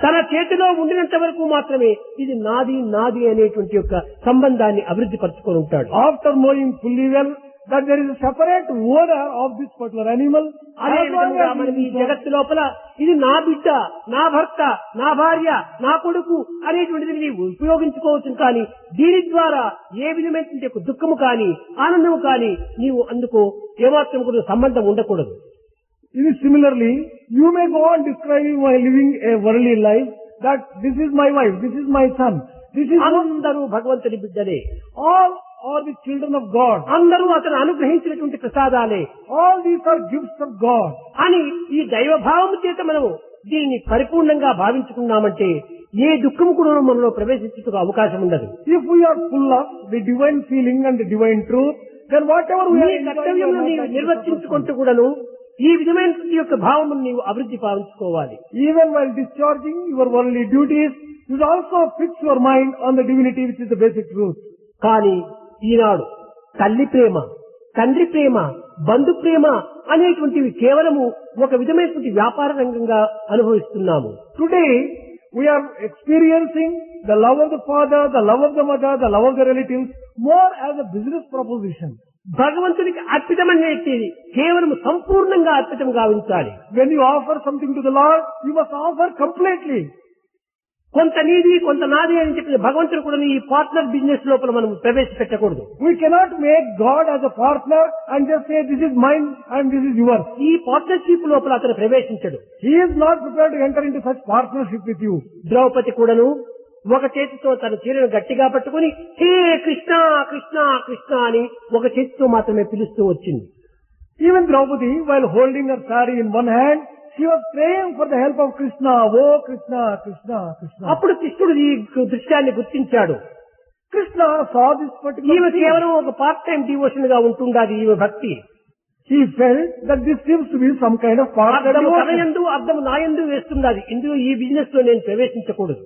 తన చేతిలో ఉండినంత వరకు మాత్రమే ఇది నాది నాది అనేటువంటి యొక్క సంబంధాన్ని అభివృద్ధి పరచుకొని ఉంటాడు. After knowing fully well that there is a separate owner of this particular animal, అదే as long విధంగా as మనం ఈ he is జగత్తు లోపల ఇది నా బిడ్డ, నా భర్త, నా భార్య, నా కొడుకు అనేటువంటిది నీవు ఉపయోగించుకోవచ్చు, కానీ దీని ద్వారా ఏ విధమైనటువంటి యొక్క దుఃఖము కానీ ఆనందము కానీ నీవు అందుకు ఏమాత్రం కూడా సంబంధం ఉండకూడదు. Similarly, you may go on describing while living a worldly life that this is my wife, this is my son, this is అందరూ భగవంతుని బిడ్డలే, all are the children of God. అందరూ అతను అనుగ్రహించినటువంటి ప్రసాదాలే All these are gifts of God. అని ఈ దైవభావము చేత మనము దీనిని పరిపూర్ణంగా భావించుకున్నామంటే ఏ దుఃఖము కూడా మనలో ప్రవేశించుటకు అవకాశం ఉండదు. If we are full of the divine feeling and the divine truth, then whatever we నీ are enjoying, కర్తవ్యం we are నీవు not నిర్వర్తించుకుంటూ కూడాను ఈ విధమైన యొక్క భావమును నీవు అభివృద్ధి భావించుకోవాలి. even while discharging your worldly duties, you should also fix your mind on the divinity which is the basic truth. కానీ ఈనాడు తల్లి ప్రేమ, తండ్రి ప్రేమ, బంధు ప్రేమ అనేటువంటివి కేవలము ఒక విధమైనటువంటి వ్యాపార రంగంగా అనుభవిస్తున్నాము. Today, we are experiencing the love of the father, the love of the mother, the love of the relatives more as a business proposition. భగవంతునికి అర్పితమనేది కేవలం సంపూర్ణంగా అర్పితం గావించాలి. When you offer something to the Lord, you must offer completely. కొంత నీది కొంత నాది అని చెప్పి భగవంతుడు కూడా ఈ పార్ట్నర్ బిజినెస్ లోపల మనం ప్రవేశపెట్టకూడదు. We cannot make God as a partner and just say this is mine and this is yours. ఈ పార్ట్నర్షిప్ లోపల అతను ప్రవేశించడు. He is not prepared to enter into such partnership with you. Draupadi కూడాను ఒక చేతితో తన చీరను గట్టిగా పట్టుకుని హే కృష్ణ కృష్ణ కృష్ణ అని ఒక చేతితో మాత్రమే పిలుస్తూ వచ్చింది. Even Draupadi, while holding her saree in one hand, she was praying for the help of Krishna. Oh Krishna, Krishna, Krishna. అప్పుడు కృష్ణుడు ఈ దృశ్యాన్ని గుర్తించాడు. Krishna saw this particular ఈమె thing. కేవలం ఒక పార్ట్ టైం డివోషన్ గా ఉంటుండాది ఈమె భక్తి. He felt that this seems to be some kind of partner అర్థము devotion. తనయందు అర్థము నాయందు వేస్తున్నది. ఇందులో ఈ బిజినెస్ లో నేను ప్రవేశించకూడదు.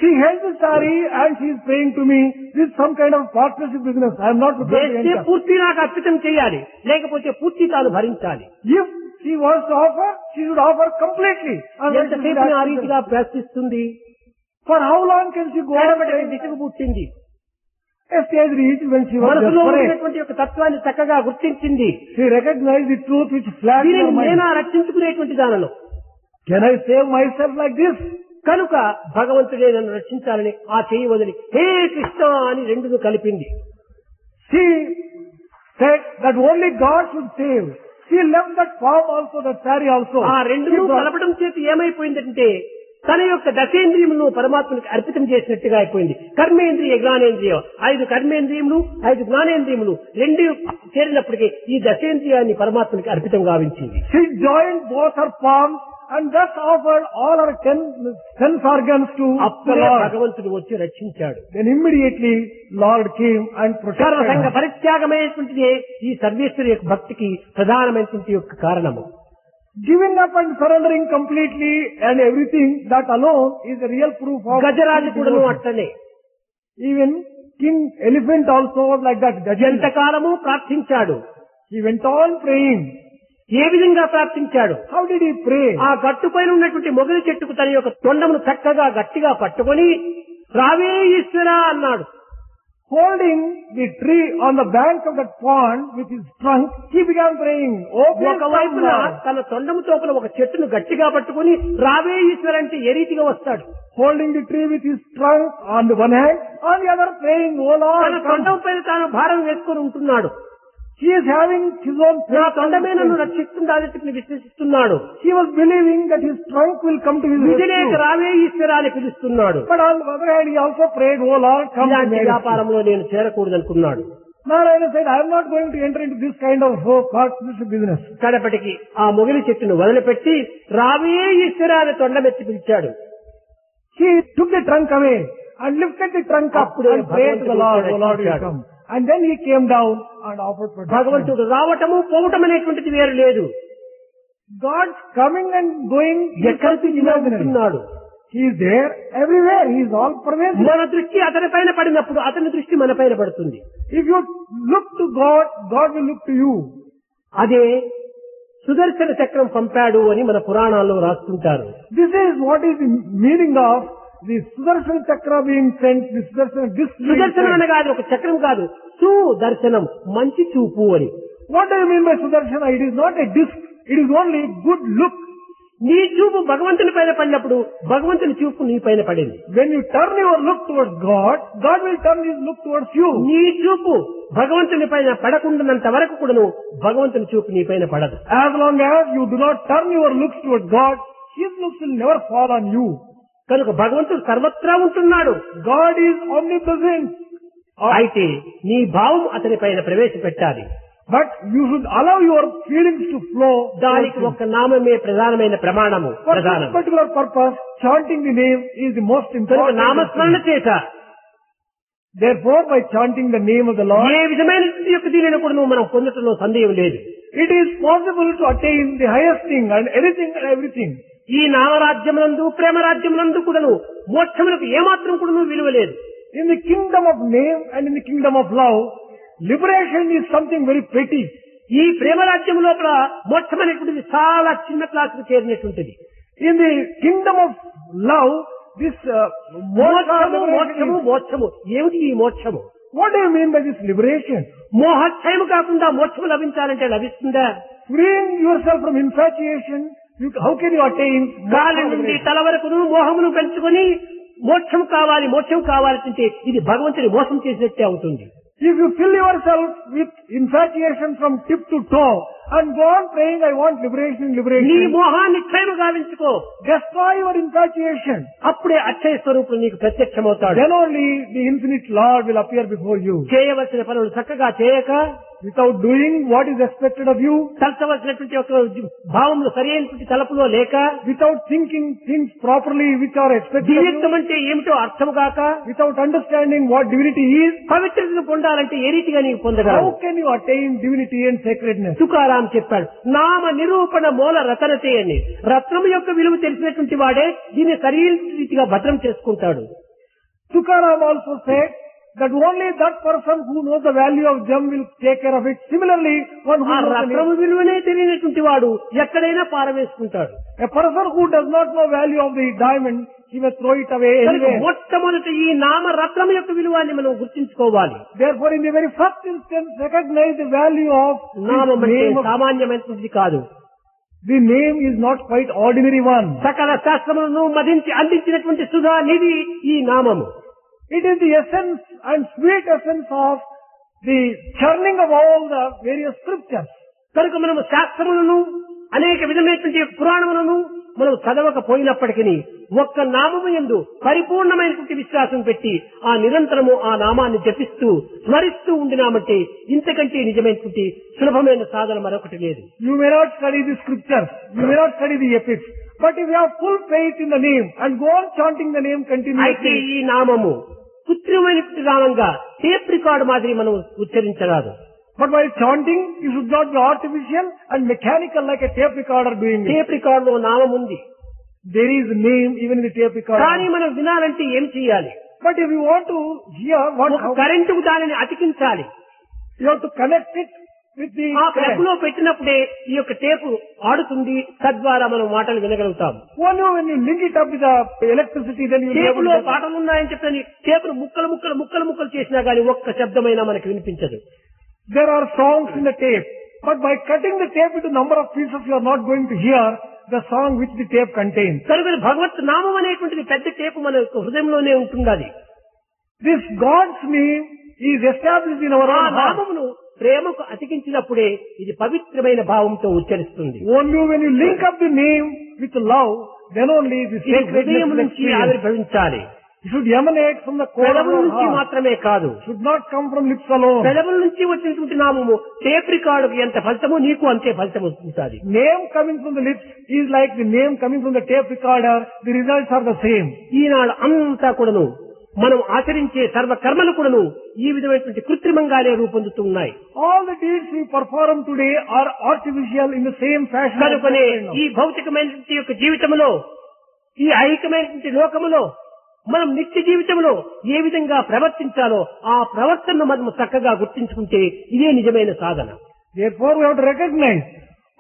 She held the saree and she is praying to me, this is some kind of partnership business. I am not prepared to వేస్తే enter. పూర్తి నాకు అర్పితం చేయాలి, లేకపోతే పూర్తి తాను భరించాలి. If she wants to offer, she should offer completely. Otherwise she should ఎంతసేపు ఆ accept రీతిగా it. ప్రశ్నిస్తుంది. For how long can she go on కడపటికి praying? దిశకు పుట్టింది. A stage reached when she was మనసులో desperate. ఉన్నటువంటి యొక్క తత్వాన్ని చక్కగా గుర్తించింది. She recognized the truth which flashed in her దీనిని mind. నేనా రక్షించుకునేటువంటి దానను Can I save myself like this? కనుక భగవంతుడే నన్ను రక్షించాలని ఆ చేయి వదిలి హే కృష్ణ అని రెండును కలిపింది. She said that only God should save. She left that palm also, that saree also. ఆ రెండును She brought- కలపడం చేతి ఏమైపోయిందంటే తన యొక్క దశేంద్రియములను పరమాత్మనికి అర్పితం చేసినట్టుగా అయిపోయింది. కర్మేంద్రియ జ్ఞానేంద్రియం 5 కర్మేంద్రియములు 5 జ్ఞానేంద్రియములు రెండు చేరినప్పటికీ ఈ దశేంద్రియాన్ని పరమాత్మనికి అర్పితం గావించింది. She joined both her palms and thus offered all our sense organs to the అప్పుడే Lord. భగవంతుడు వచ్చి రక్షించాడు. Then immediately Lord came and protected సర్వసంగ us. పరిత్యాగమైనటువంటిదే ఈ సర్వేశ్వరి యొక్క భక్తికి ప్రధానమైనటువంటి యొక్క కారణము. Giving up and surrendering completely and everything, that alone is the real proof of Gajaraju కూడాను devotion. అట్లనే Even King Elephant also was like that. Gajendra. ఎంతకాలము ప్రార్థించాడు. He went on praying. ఏ విధంగా ప్రార్థించాడు? How did he pray? ఆ గట్టు పైన ఉన్నటువంటి మొగలి చెట్టుకు తన యొక్క తొండమును చక్కగా గట్టిగా పట్టుకొని రావే ఈశ్వరా అన్నాడు. Holding the tree on the bank of that pond with his trunk, he began praying. Oh, please come, ఒకవైపున Lord. తన తొండము తోపల ఒక చెట్టును గట్టిగా పట్టుకొని రావే ఈశ్వర అంటే ఏ రీతిగా వస్తాడు? Holding the tree with his trunk on the one hand, on the other praying, Oh Lord, తన come. తొండం పైన తాను భారం వేసుకొని ఉంటున్నాడు. He is having his own నా faith. తొండమే నన్ను రక్షిస్తుందని విశ్వసిస్తున్నాడు. He was believing that his trunk will come to his విధిలేక rescue. రావే ఈశ్వర అని పిలుస్తున్నాడు. But on the other hand, he also prayed, Oh Lord, come to ఇలాంటి my rescue. వ్యాపారంలో నేను చేరకూడదనుకున్నాడు. Narayana said, I am not going to enter into this kind of partnership business. కడపటికి ఆ మొగిలి చెట్టును వదిలిపెట్టి రావే ఈశ్వర అని తొండమెత్తి పిలిచాడు. He took the trunk away and lifted the trunk up అప్పుడే and prayed to the Lord, Oh Lord, you భగవంతుడు come. And then he came down and offered protection. భగవంతుడు రావటము పోవటం అనేటువంటిది వేరు లేదు. God's coming and going is ఎక్కడ something imaginary. ఉన్నాడు. He is there everywhere. He is all pervasive. మన దృష్టి అతని పైన పడినప్పుడు అతని దృష్టి మన పైన పడుతుంది. If you look to God, God will look to you. అదే సుదర్శన చక్రం పంపాడు అని మన పురాణాల్లో రాస్తుంటారు. This is what is the meaning of the Sudarshan Chakra being sent, the Sudarshan disc being Sudarshanam sent. అనగా అది ఒక చక్రం కాదు, సుదర్శనం మంచి చూపు అని. What do you mean by Sudarshana? It is not a disc. It is only good look. నీ చూపు భగవంతుని పైన పడినప్పుడు భగవంతుని చూపు నీ పైన పడింది. When you turn your look towards God, God will turn His look towards you. నీ చూపు భగవంతుని పైన పడకుండానంత వరకు కూడాను భగవంతుని చూపు నీ పైన పడదు. As long as you do not turn your looks towards God, His looks will never fall on you. కనుక భగవంతుడు సర్వత్రా ఉంటున్నాడు. God is omnipresent. అయితే నీ భావం అతని పైన ప్రవేశపెట్టాలి. But you should allow your feelings to flow. దానికి towards ఒక నామమే ప్రధానమైన ప్రమాణము. Him. For ప్రధానం this particular purpose, chanting the name is the most కనుక important. నామస్మరణ చేత Therefore, by chanting the name of the Lord, ఏ విధమైన యొక్క దీనిని కూడా మనం పొందటంలో సందేహం లేదు. it is possible to attain the highest thing and anything and everything. ఈ నామరాజ్యమునందు ప్రేమ రాజ్యమునందు కూడాను మోక్షములకు ఏమాత్రం కూడాను విలువ లేదు. In the kingdom of name and in the kingdom of love, liberation is something very petty. ఈ ప్రేమ రాజ్యం లోపల మోక్షం అనేటువంటిది చాలా చిన్న క్లాసుకు చేరినటువంటిది. In the kingdom of love, this మోక్షము మోక్షము మోక్షము ఏమిటి ఈ మోక్షము? what do you mean by this liberation? మోహక్షయము కాకుండా మోక్షము లభించాలంటే లభిస్తుందా? Freeing yourself from infatuation, how can you attain గాలి నుండి తల వరకును మోహమును పెంచుకొని మోక్షం కావాలి మోక్షం కావాలంటే ఇది భగవంతుని మోసం చేసినట్టే అవుతుంది. If you fill yourself with infatuation from tip to toe and go on praying, I want liberation, నీ liberation, మోహాన్ని క్షయము గావించుకో. destroy your infatuation. అప్పుడే అక్షయ స్వరూపుడు నీకు ప్రత్యక్షమవుతాడు. Then only the infinite Lord will appear before you. చేయవలసిన పనులు చక్కగా చేయక Without doing what is expected of you, తలచవలసినటువంటి ఒక భావంలో సరైనటువంటి తలపులో లేక without thinking things properly which are expected of you, దివ్యత్వం అంటే ఏమిటో అర్థం కాక without understanding what divinity is, పవిత్రతను పొందాలంటే ఏ రీతిగా నీకు పొందగలవు? how can you attain divinity and sacredness? Tukaram చెప్పాడు, నామ నిరూపణ మూల రతనతే అని. రత్నం యొక్క విలువ తెలిసినటువంటి వాడే దీన్ని సరైన రీతిగా భద్రం చేసుకుంటాడు. Tukaram also said that only that person who knows the value of gem will take care of it. Similarly, one who ఆ knows the రత్నము విలువనే తెలియనటువంటి వాడు ఎక్కడైనా పారవేసుకుంటాడు. a person who does not know value of the diamond, he may throw it away కనుక anywhere. మొట్టమొదటి ఈ నామ రత్నం యొక్క విలువాన్ని మనం గుర్తించుకోవాలి. Therefore, in the very first instance, recognize the value of నామం the అంటే name. సామాన్యమైనది కాదు. The name is not quite ordinary one. సకల శాస్త్రములను మదించి అందించినటువంటి సుధా నిధి ఈ నామము. It is the essence and sweet essence of the churning of all the various scriptures. కనుక మనము శాస్త్రములను అనేక విధమైనటువంటి పురాణములను మనం చదవకపోయినప్పటికీ ఒక్క నామము యందు పరిపూర్ణమైనటువంటి విశ్వాసం పెట్టి ఆ నిరంతరము ఆ నామాన్ని జపిస్తూ స్మరిస్తూ ఉండినామంటే ఇంతకంటే నిజమైనటువంటి సులభమైన సాధన మరొకటి లేదు. You may not study the scriptures, you may not study the epics. But if you have full faith in the name and go on chanting the name అయితే continuously, ఈ నామము కృత్రిమైన నామంగా టేప్ రికార్డు మాదిరి మనం ఉచ్చరించరాదు. but while chanting, you should not be artificial and mechanical like a tape recorder doing it. Tape రికార్డులో నామం ఉంది, There is name even in the tape recorder. కానీ మనం వినాలంటే ఏం చేయాలి? But if you want to hear ఒక కరెంటుకు దానిని అతికించాలి. you have to connect it with the ఆ current. ప్లగ్ లో పెట్టినప్పుడే ఈ యొక్క టేపు ఆడుతుంది, తద్వారా మనం మాటలు వినగలుగుతాం. Only when you link it up with the electricity, then you will be able టేపులో to. పాటలు ఉన్నాయని చెప్పని టేపును ముక్కలు చేసినా గానీ ఒక్క శబ్దమైనా మనకు వినిపించదు. There are songs in the tape, but by cutting the tape into number of pieces, you are not going to hear the song which the tape contains. కనుక భగవత్ నామం అనేటువంటిది పెద్ద టేపు మన యొక్క హృదయంలోనే ఉంటుండాలి. This God's name is established in our ఆ own heart. నామమును ప్రేమకు అతికించినప్పుడే ఇది పవిత్రమైన భావంతో ఉచ్చరిస్తుంది. Only when you link up the name with love, then only the ఇది హృదయం sacredness నుంచి experience. ఆవిర్భవించాలి. It should emanate from the core of పెదవుల our నుంచి heart. మాత్రమే కాదు, Should not come from lips alone. పెదవుల నుంచి వచ్చినటువంటి నామము టేప్ రికార్డుకి ఎంత ఫలితమో నీకు అంతే ఫలితం వస్తుంది. Name coming from the lips is like the name coming from the tape recorder. The results are the same. ఈనాడు అంతా కూడాను మనం ఆచరించే సర్వ కర్మలు కూడాను ఈ విధమైనటువంటి కృత్రిమంగానే రూపొందుతున్నాయి. All the deeds we perform today are artificial in the same fashion. as కనుకనే we know. ఈ భౌతికమైనటువంటి యొక్క జీవితంలో, ఈ ఐహికమైనటువంటి లోకములో మనం నిత్య జీవితంలో ఏ విధంగా ప్రవర్తించాలో ఆ ప్రవర్తనను మనం చక్కగా గుర్తించుకుంటే ఇదే నిజమైన సాధన. Therefore, we have to recognize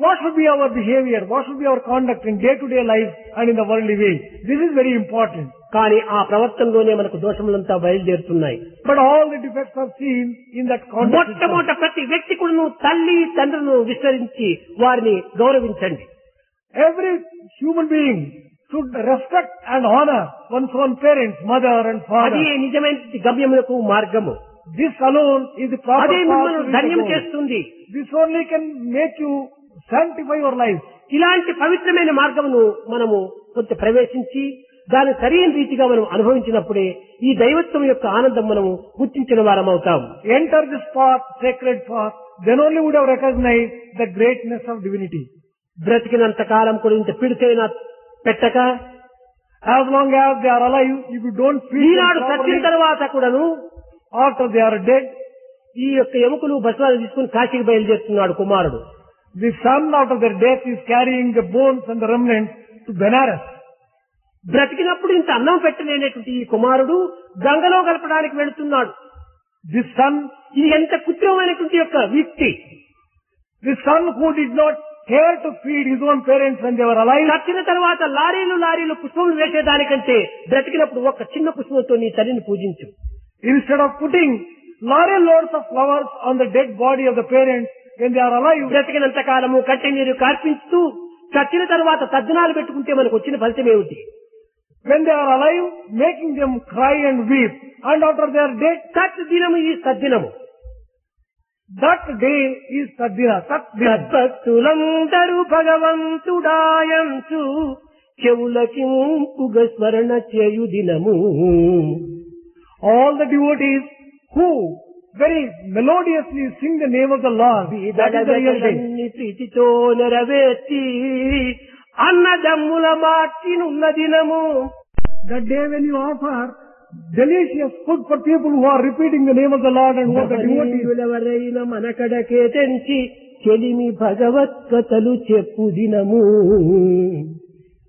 what should be our behavior, what should be our conduct in day-to-day life and in the worldly way. This is very important. కానీ ఆ ప్రవర్తనలోనే మనకు దోషములంతా బయలుదేరుతున్నాయి. But all the defects are seen in that conduct. మొట్టమొదట ప్రతి వ్యక్తి కూడాను తల్లి తండ్రులను విస్తరించి వారిని గౌరవించండి. Every human being should respect and honor one's own parents, mother and అది father. నిజమైన గమ్యములకు మార్గము. This alone is the proper అదే path మిమ్మల్ని to reach the ధన్యం goal. చేస్తుంది. This only can make you sanctify your life. ఇలాంటి పవిత్రమైన మార్గమును మనము కొంత ప్రవేశించి దాని సరైన రీతిగా మనం అనుభవించినప్పుడే ఈ దైవత్వం యొక్క ఆనందం మనము గుర్తించిన వారం అవుతాం. Enter this path, sacred path, then only would have recognized the greatness of divinity. బ్రతికినంత కాలం కూడా ఇంత పిడికైనా పెట్టక, As long as they are alive, if you don't feed them ఈనాడు చచ్చిన properly, తర్వాత కూడాను after they are dead, ఈ యొక్క ఎముకలు బస్వాలు తీసుకుని కాశీకి బయలుదేరుతున్నాడు కుమారుడు. the son after their death is carrying the bones and the remnants to Benares. బ్రతికినప్పుడు ఇంత అన్నం పెట్టలేనటువంటి ఈ కుమారుడు గంగలో కలపడానికి వెళుతున్నాడు. This son, ఇది ఎంత కృత్రిమమైనటువంటి యొక్క వ్యక్తి. the son who did not care to feed his own parents when they were alive, చచ్చిన తర్వాత లారీలు పుష్పములు వేసేదానికంటే బ్రతికినప్పుడు ఒక చిన్న పుష్పంతో నీ తల్లిని పూజించు. instead of putting lorry loads of flowers on the dead body of the parents when they are alive, బ్రతికినంత కాలము కట్టె నీరు కార్పించుతూ చచ్చిన తర్వాత తద్దినాలు పెట్టుకుంటే మనకు వచ్చిన ఫలితం ఏమిటి? when they are alive, making them cry and weep, and after they are dead, తద్దినము ఈ సద్దినము. that day is Sadhya. సద్భక్తులందరూ భగవంతుడాయంచు చెవులకింపుగ స్మరణ చేయు దినము. All the devotees who very melodiously sing the name of the Lord, that is the real day. అన్ని ప్రీతితో నెరవేర్చి అన్నదమ్ముల మార్చినున్న దినము. That day when you offer delicious food for people who are repeating the name of the Lord and who are the devotees. ఎవరైన మనకడకే తెంచి చెలిమి భగవత్కథలు చెప్పు దినము.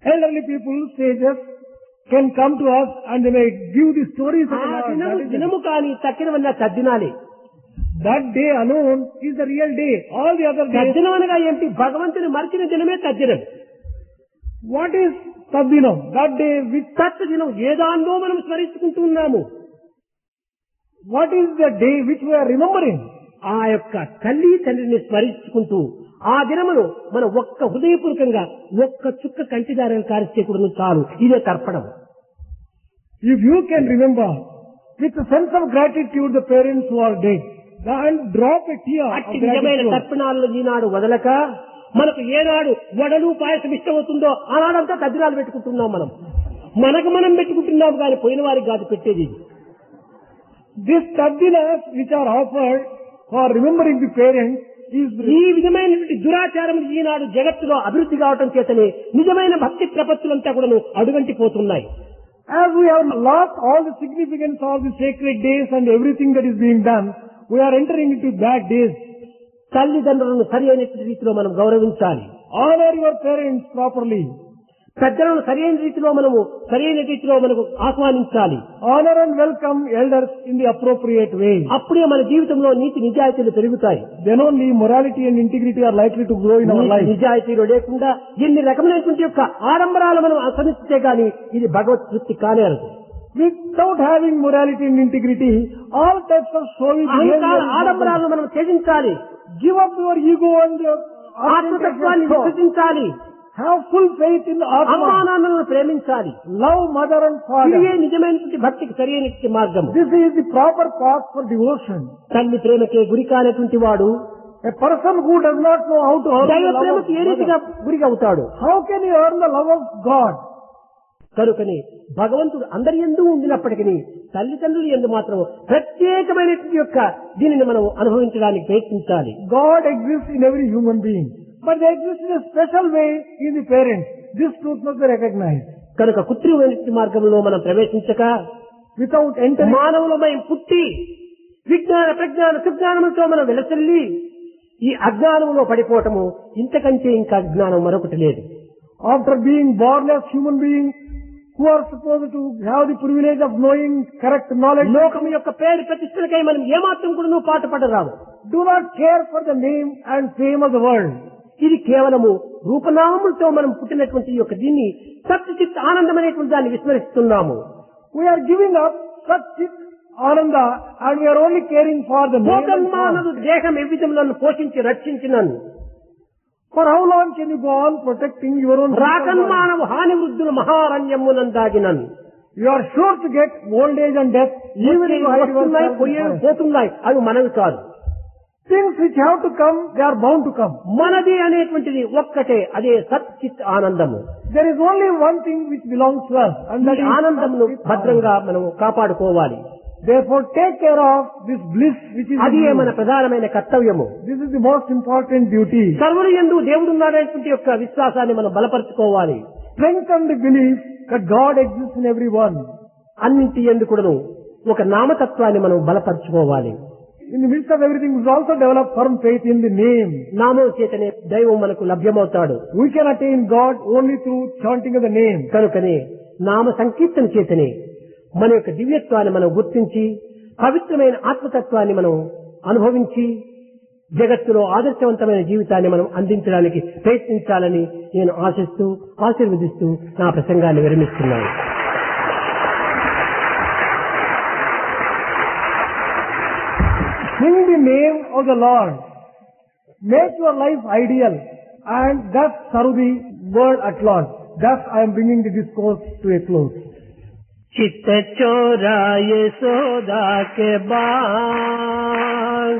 Elderly people, sages, can come to us and they may give the stories of ఆ the Lord. దినము That is దినము కాని తక్కినవన్న తద్దినాలే. that day alone is the real day. All the other days, తద్దినం అనగా ఏంటి? భగవంతుని మరిచిన దినమే తద్దినం. what is Tadinam? That day which, తత్ దినం ఏదాన్నో మనం స్మరించుకుంటూ ఉన్నాము. what is the day which we are remembering? ఆ యొక్క తల్లి తండ్రిని స్మరించుకుంటూ ఆ దినమును మనం ఒక్క హృదయపూర్వకంగా ఒక్క చుక్క కంటిదారం కారిచేయకూడదు చాలు. ఇదే తర్పణం. If you can remember with a sense of gratitude the parents who are dead and drop a tear of అట్టి నిజమైన gratitude, తర్పణాలను ఈనాడు వదలక మనకు ఏనాడు వడలు పాయసం ఇష్టమవుతుందో ఆనాడంతా తద్దినాలు పెట్టుకుంటున్నాం. మనకు మనం పెట్టుకుంటున్నాం కానీ పోయిన వారికి కాదు పెట్టేది. these tadinas which are offered for remembering the parents is ఈ విధమైనటువంటి దురాచారం ఈనాడు జగత్తులో అభివృద్ధి కావటం చేతనే నిజమైన భక్తి ప్రపత్తులంతా కూడా అడుగంటిపోతున్నాయి. as we have lost all the significance of the sacred days and everything that is being done, we are entering into bad days. తల్లిదండ్రులను సరి అయినటువంటి రీతిలో మనం గౌరవించాలి. Honor your parents properly. పెద్దలను సరైన రీతిలో మనము సరైన రీతిలో మనకు ఆహ్వానించాలి. Honor and welcome elders in the appropriate way. అప్పుడే మన జీవితంలో నీతి నిజాయితీలు పెరుగుతాయి. Then only morality and integrity are likely to grow in our life. నిజాయితీలు లేకుండా ఎన్ని రకమైనటువంటి యొక్క ఆడంబరాలు మనం అనుసరిస్తే గాని ఇది భగవత్ తృప్తి కానేరదు. Without having morality and integrity, all types of showy ఆడంబరాలను మనం త్యజించాలి. Give up your ego and ఆత్మతత్వాన్ని విశ్వసించాలి. have full faith in the Atma. అమ్మానాన్నలను ప్రేమించాలి. Love mother and father. ఇదే నిజమైనటువంటి భక్తికి సరైనటువంటి మార్గం. This is the proper path for devotion. తల్లి ప్రేమకే గురి కానటువంటి వాడు a person who does not know how to earn దైవ the love of ప్రేమకు ఏ రీతిగా గురి అవుతాడు? how can he earn the love of God? కనుకని భగవంతుడు అందరి యందు ఉండినప్పటికీ తల్లిదండ్రులు యందు మాత్రం ప్రత్యేకమైనటువంటి యొక్క దీనిని మనం అనుభవించడానికి ప్రయత్నించాలి. God exists in every human being, but they exist in a special way in the parents. This truth must be recognized. కనుక కృత్రిమైనటువంటి మార్గంలో మనం ప్రవేశించక without entering మానవులమై పుట్టి విజ్ఞాన ప్రజ్ఞాన సుజ్ఞానములతో మనం వెలసల్లి ఈ అజ్ఞానంలో పడిపోవటము ఇంతకంటే ఇంకా అజ్ఞానం మరొకటి లేదు. after being born as human beings who are supposed to have the privilege of knowing correct knowledge, లోకం యొక్క పేరు ప్రతిష్టలకై మనం ఏమాత్రం కూడా పాటుపడరాము. do not care for the name and fame of the world. ఇది కేవలము రూపనామములతో మనం పుట్టినటువంటి యొక్క దీన్ని సత్చిత్ ఆనందం అనేటువంటి దాన్ని విస్మరిస్తున్నాము. we are giving up Satchit Ananda and we are only caring for the name and భోగన్మానుడు దేహం ఏ విధంలో పోషించి రక్షించినను. for how long can you go on protecting your own? రాకన్మానవు హాని వృద్ధులు మహారణ్యమునందాగినను. you are sure to get old age and death even if you hide వస్తున్నాయి yourself. పోతున్నాయి అవి మనవి కాదు. things which have to come, they are bound to come. మనది అనేటువంటిది ఒక్కటే, అదే సచ్చిత్ ఆనందము. there is only one thing which belongs to us, and that is ఆనందమును భద్రంగా మనం కాపాడుకోవాలి. therefore take care of this bliss which is అది in you. మన ప్రధానమైన కర్తవ్యము. this is the most important duty. సర్వుని యందు దేవుడున్నాడనేటువంటి యొక్క విశ్వాసాన్ని మనం బలపరుచుకోవాలి. strengthen the belief that God exists in everyone. అన్నింటి యందు కూడాను ఒక నామతత్వాన్ని మనం బలపరుచుకోవాలి. in the midst of everything, we also develop firm faith in the name. నామం చేతనే దైవం మనకు లభ్యమవుతాడు. we can attain God only through chanting of the name. కనుకనే నామ సంకీర్తన చేతనే మన యొక్క దివ్యత్వాన్ని మనం గుర్తించి పవిత్రమైన ఆత్మతత్వాన్ని మనం అనుభవించి జగత్తులో ఆదర్శవంతమైన జీవితాన్ని మనం అందించడానికి ప్రయత్నించాలని నేను ఆశిస్తూ ఆశీర్వదిస్తూ నా ప్రసంగాన్ని విరమిస్తున్నాను. Sing the name of the Lord. Make your life ideal and thus serve the world at large. Thus I am bringing the discourse to a close. चित्त चोरा यशोदा के बाल,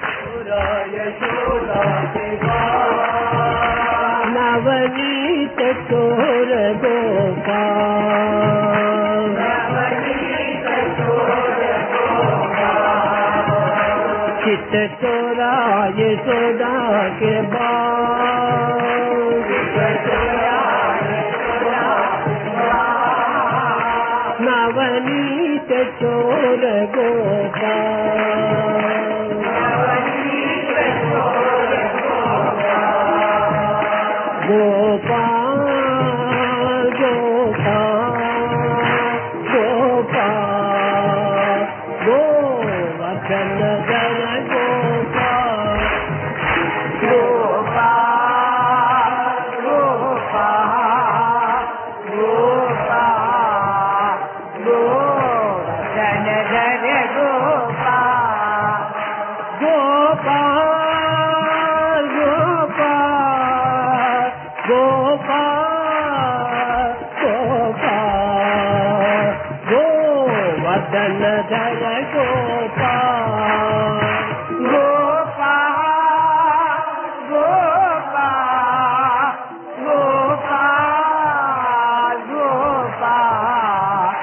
चोरा यशोदा के बाल, नवनीत चोर गोपाल, नवनीत चोर गोपाल, चित्त चोरा यशोदा के बाल, चित्त चोरा नवनीत चोर गोपाल, नवनीत चोर गोपाल, गोपाल गोपाल गोवर्धन धर गोपाल, गोपाल गोपाल गोपाल गोवर्धन धर गोपाल, गोपाल गोपाल गोपाल गोपाल गोवर्धन धर गोपाल, गोपाल गोपाल गोपाल गोपाल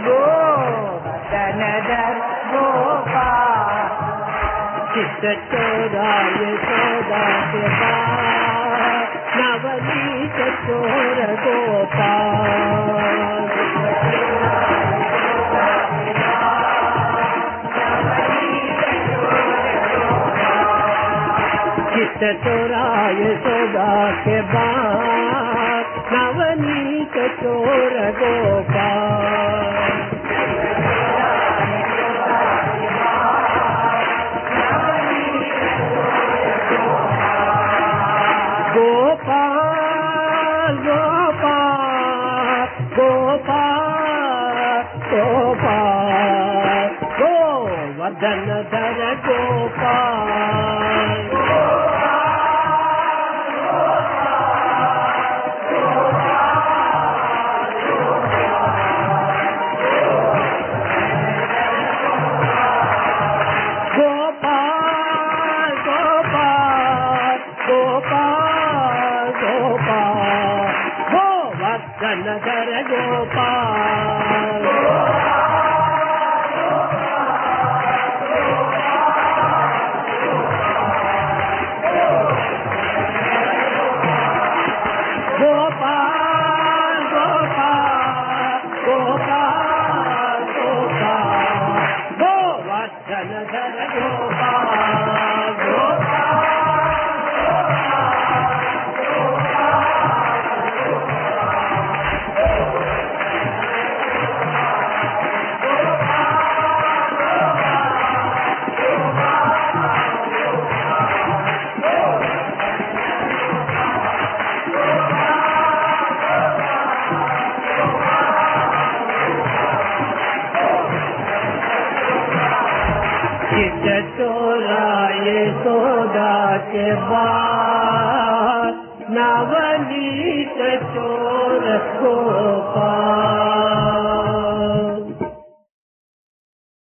गोवर्धन धर गोपाल, चित्त चित्त चोरा यशोदा के पास नवनीत चोर गोपाल चित्त चोरा यशोदा के पास नवनीत चोर गोपाल गोपाल गोपाल गोपाल गोपाल गोवर्धन धर गोपाल नगर गोपाल गोपाल गोपाल गोपाल गोपाल गोवर्धन धर गोपाल चित्त चोरा यशोदा के बाद नवनीत चोर गोपाल